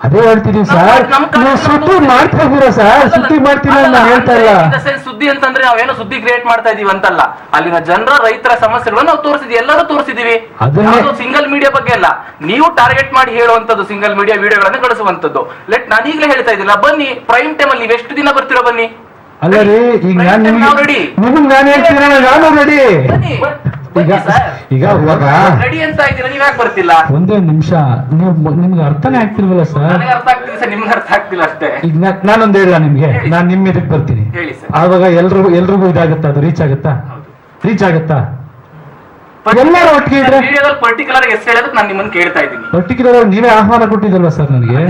ಅದೇ ಹೇಳ್ತಿದೀವಿ ಸರ್, ನೀವು ಸುದ್ದಿ ಮಾಡ್ತಾ ಇದ್ದೀರಾ ಸರ್. ಸುದ್ದಿ ಮಾಡ್ತೀನಿ ಅಂತ ಹೇಳ್ತಾ ಇಲ್ಲ. ಸುದ್ದಿ ಅಂತಂದ್ರೆ ನಾವೇನೋ ಸುದ್ದಿ ಕ್ರಿಯೇಟ್ ಮಾಡ್ತಾ ಇದೀವಿ ಅಂತಲ್ಲ. ಅಲ್ಲಿನ ಜನರ, ರೈತರ ಸಮಸ್ಯೆಗಳನ್ನು ನಾವು ತೋರಿಸಿದ್ವಿ, ಎಲ್ಲರೂ ತೋರಿಸಿದೀವಿ. ಸಿಂಗಲ್ ಮೀಡಿಯಾ ಬಗ್ಗೆ ಅಲ್ಲ, ನೀವು ಟಾರ್ಗೆಟ್ ಮಾಡಿ ಹೇಳುವಂತದ್ದು ಸಿಂಗಲ್ ಮೀಡಿಯಾ ವಿಡಿಯೋಗಳನ್ನು ಕಳಿಸುವಂತದ್ದು. ನಾನು ಈಗಲೇ ಹೇಳ್ತಾ ಇದ್ದಿಲ್ಲ, ಬನ್ನಿ ಪ್ರೈಮ್ ಟೈಮ್ ಅಲ್ಲಿ ನೀವು ಎಷ್ಟು ದಿನ ಬರ್ತೀರೋ ಬನ್ನಿ. ಅಲ್ಲ ರೀ, ಈಗ ನಾನು ರೆಡಿ. ನಾನು ರೆಡಿ. ಈಗ ರೆಡಿ ಅಂತ ಇದ್ದೀರಾ, ನೀವ್ ಯಾಕೆ ಬರ್ತಿಲ್ಲ? ಒಂದೇ ನಿಮಿಷ, ನೀವು ನಿಮ್ಗೆ ಅರ್ಥನೇ ಆಗ್ತಿಲ್ವಲ್ಲ ಸರ್? ನನಗೆ ಅರ್ಥ ಆಗ್ತಿದೆ ಸರ್, ನಿಮ್ಗೆ ಅರ್ಥ ಆಗ್ತಿಲ್ಲ ಅಷ್ಟೇ. ಈಗ ನಾನೊಂದು ಹೇಳ ನಿಮ್ಗೆ, ನಾನ್ ನಿಮ್ ಇದಕ್ಕೆ ಬರ್ತೀನಿ. ಆವಾಗ ಎಲ್ರಿಗೂ ಇದಾಗುತ್ತಾ? ಅದು ರೀಚ್ ಆಗುತ್ತಾ? ಎಲ್ಲರೂ ಒಟ್ಟಿಗೆ ಇದ್ರೆ ಪರ್ಟಿಕ್ಯುಲರ್ ಎಷ್ಟು ಹೇಳೋದಕ್ಕೆ ನಾನು ನಿಮ್ಮನ್ನು ಕೇಳ್ತಾ ಇದ್ದೀನಿ. ಪರ್ಟಿಕ್ಯುಲರ್ ನೀವೇ ಆಹ್ವಾನ ಕೊಟ್ಟಿದ್ದಲ್ವಾ ಸರ್ ನನಗೆ?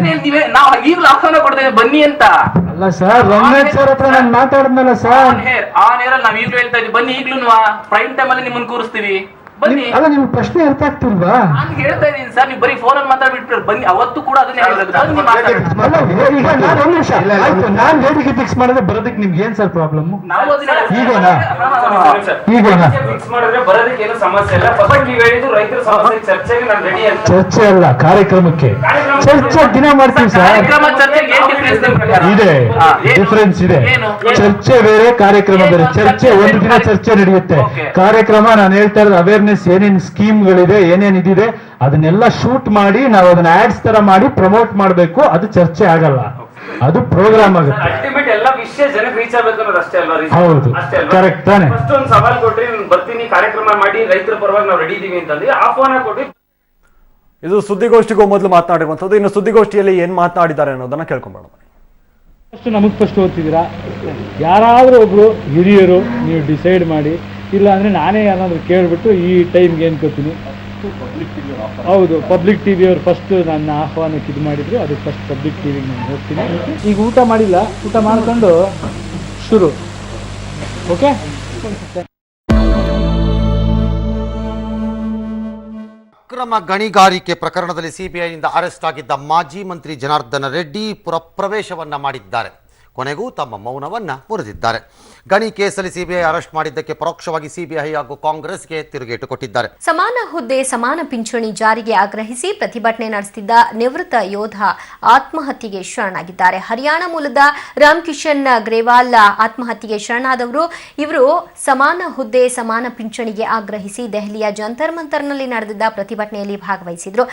ನಾವು ಈಗಲೂ ಆಹ್ವಾನ ಕೊಡ್ತೇವೆ ಬನ್ನಿ ಅಂತ. ಅಲ್ಲ ಸರ್, ರಂಗನಾಥ್ ಸರ್ ಹತ್ರ ನಾನು ಮಾತಾಡಿದ್ನಲ್ಲ ಸರ್. ಆ ನೇರಲ್ಲಿ ನಾವು ಈಗಲೂ ಹೇಳ್ತಾ ಇದ್ದೀವಿ, ಬನ್ನಿ ಈಗಲೂ ಪ್ರೈಮ್ ಟೈಮ್ ಅಲ್ಲಿ ನಿಮ್ಮನ್ನು ಕೂರಿಸ್ತೀವಿ, ಬನ್ನಿ. ಅಲ್ಲ, ನಿಮ್ಗೆ ಪ್ರಶ್ನೆ ಅರ್ಥ ಆಗ್ತಿಲ್ವಾ? ನಾನು ಹೇಳ್ತಾ ಇದ್ದೀನಿ ಸರ್, ನೀವು ಬರೀ ಫೋನ್ ಅಲ್ಲಿ ಮಾತಾಡ್ಬಿಟ್ರೆ ಬನ್ನಿ. ಅವತ್ತು ಕೂಡ ಅದನ್ನೇ ಹೇಳೋದು, ಬನ್ನಿ ಆಯ್ತು, ನಾನ್ ವೇದಿಕೆ ಫಿಕ್ಸ್ ಮಾಡಿದ್ರೆ ಬರೋದಕ್ಕೆ ನಿಮ್ಗೆ ಏನ್ ಸರ್ ಪ್ರಾಬ್ಲಮ್? ನಾವು ಈಗೇನಾ ಫಿಕ್ಸ್ ಮಾಡಿದ್ರೆ ಬರೋದಕ್ಕೆ ಏನು ಸಮಸ್ಯೆ ಇಲ್ಲ. ನೀವು ಹೇಳಿದ್ದು ರೈತರ ಸಮಸ್ಯೆ ಚರ್ಚೆಗೆ ನಾನು ರೆಡಿ ಅಂತ. ಚರ್ಚೆ ಅಲ್ಲ, ಕಾರ್ಯಕ್ರಮಕ್ಕೆ ಚರ್ಚೆ ದಿನ ಮಾಡ್ತೀವಿ ಸರ್. ಇದೆ, ಡಿಫರೆನ್ಸ್ ಇದೆ. ಚರ್ಚೆ ಬೇರೆ, ಕಾರ್ಯಕ್ರಮ ಬೇರೆ. ಚರ್ಚೆ ಒಂದು ದಿನ ಚರ್ಚೆ ನಡೆಯುತ್ತೆ. ಕಾರ್ಯಕ್ರಮ ನಾನು ಹೇಳ್ತಾ ಇರೋದು ಅವೇರ್ನೆಸ್ ಅವೇರ್ನೆಸ್ ಏನೇನ್ ಸ್ಕೀಮ್ಗಳಿದೆ ಏನೇನ್ ಇದಿದೆ ಅದನ್ನೆಲ್ಲ ಶೂಟ್ ಮಾಡಿ ನಾವು ಅದನ್ನ ಆಡ್ಸ್ ತರ ಮಾಡಿ ಪ್ರಮೋಟ್ ಮಾಡಬೇಕು. ಅದು ಚರ್ಚೆ ಆಗಲ್ಲ, ಅದು ಪ್ರೋಗ್ರಾಮ್ ಆಗುತ್ತೆ. ಅಲ್ಟಿಮೇಟ್ ಎಲ್ಲ ವಿಷಯ ಜನಕ್ಕೆ ರೀಚ್ ಆಗಬೇಕು ಅನ್ನೋದು ಅಷ್ಟೇ ಅಲ್ವಾ? ಹೌದು, ಕರೆಕ್ಟ್ ತಾನೆ. ಫಸ್ಟ್ ಒಂದು ಸವಾಲ್ ಕೊಟ್ರಿ, ನಾನು ಬರ್ತೀನಿ ಕಾರ್ಯಕ್ರಮ ಮಾಡಿ ರೈತರ ಪರವಾಗಿ ನಾವು ರೆಡಿ ಇದೀವಿ ಅಂತಂದ್ರೆ ಆಹ್ವಾನ ಕೊಟ್ರಿ. ಇದು ಸುದ್ದಿಗೋಷ್ಠಿಗೂ ಮೊದಲು ಮಾತನಾಡಿರುವಂಥದ್ದು. ಇನ್ನು ಸುದ್ದಿಗೋಷ್ಠಿಯಲ್ಲಿ ಏನ್ ಮಾತನಾಡಿದ್ದಾರೆ ಅನ್ನೋದನ್ನ ಕೇಳ್ಕೊಂಡ್ಬೇಡ. ಫಸ್ಟ್ ನಮಗೆ ಫಸ್ಟ್ ಓದ್ತಿದ್ದೀರಾ, ಯಾರಾದರೂ ಒಬ್ರು ಹಿರಿಯರು ನೀವು ಡಿಸೈಡ್ ಮಾಡಿ, ಇಲ್ಲ ಅಂದರೆ ನಾನೇ ಯಾರಾದರೂ ಕೇಳಿಬಿಟ್ಟು ಈ ಟೈಮ್ಗೆ ಏನು ಕೊಡ್ತೀನಿ. ಹೌದು, ಪಬ್ಲಿಕ್ ಟಿ ವಿಯವ್ರು ಫಸ್ಟ್ ನನ್ನ ಆಹ್ವಾನಕ್ಕೆ ಇದು ಮಾಡಿದ್ರು, ಅದಕ್ಕೆ ಫಸ್ಟ್ ಪಬ್ಲಿಕ್ ಟಿ ವಿಗೆ ನಾನು ಹೋಗ್ತೀನಿ. ಈಗ ಊಟ ಮಾಡಿಲ್ಲ, ಊಟ ಮಾಡಿಕೊಂಡು ಶುರು. ಓಕೆ. ಅಕ್ರಮ ಗಣಿಗಾರಿಕೆ ಪ್ರಕರಣದಲ್ಲಿ ಸಿಬಿಐನಿಂದ ಅರೆಸ್ಟ್ ಆಗಿದ್ದ ಮಾಜಿ ಮಂತ್ರಿ ಜನಾರ್ದನ ರೆಡ್ಡಿ ಪ್ರವೇಶವನ್ನ ಮಾಡಿದ್ದಾರೆ. ಕೊನೆಗೂ ತಮ್ಮ ಮೌನವನ್ನ ಮುರಿದಿದ್ದಾರೆ. ಗಣಿ ಕೇಸಲ್ಲಿ ಸಿಬಿಐ ಅರೆಸ್ಟ್ ಮಾಡಿದ್ದಕ್ಕೆ ಪರೋಕ್ಷವಾಗಿ ಸಿಬಿಐ ಹಾಗೂ ಕಾಂಗ್ರೆಸ್ಗೆ ತಿರುಗೇಟು ಕೊಟ್ಟಿದ್ದಾರೆ. ಸಮಾನ ಹುದ್ದೆ ಸಮಾನ ಪಿಂಚಣಿ ಜಾರಿಗೆ ಆಗ್ರಹಿಸಿ ಪ್ರತಿಭಟನೆ ನಡೆಸುತ್ತಿದ್ದ ನಿವೃತ್ತ ಯೋಧ ಆತ್ಮಹತ್ಯೆಗೆ ಶರಣಾಗಿದ್ದಾರೆ. ಹರಿಯಾಣ ಮೂಲದ ರಾಮ್ ಕಿಶನ್ ಗ್ರೇವಾಲ್ ಆತ್ಮಹತ್ಯೆಗೆ ಶರಣಾದವರು. ಇವರು ಸಮಾನ ಹುದ್ದೆ ಸಮಾನ ಪಿಂಚಣಿಗೆ ಆಗ್ರಹಿಸಿ ದೆಹಲಿಯ ಜಂತರ್ ಮಂತರ್ನಲ್ಲಿ ನಡೆದಿದ್ದ ಪ್ರತಿಭಟನೆಯಲ್ಲಿ ಭಾಗವಹಿಸಿದ್ರು.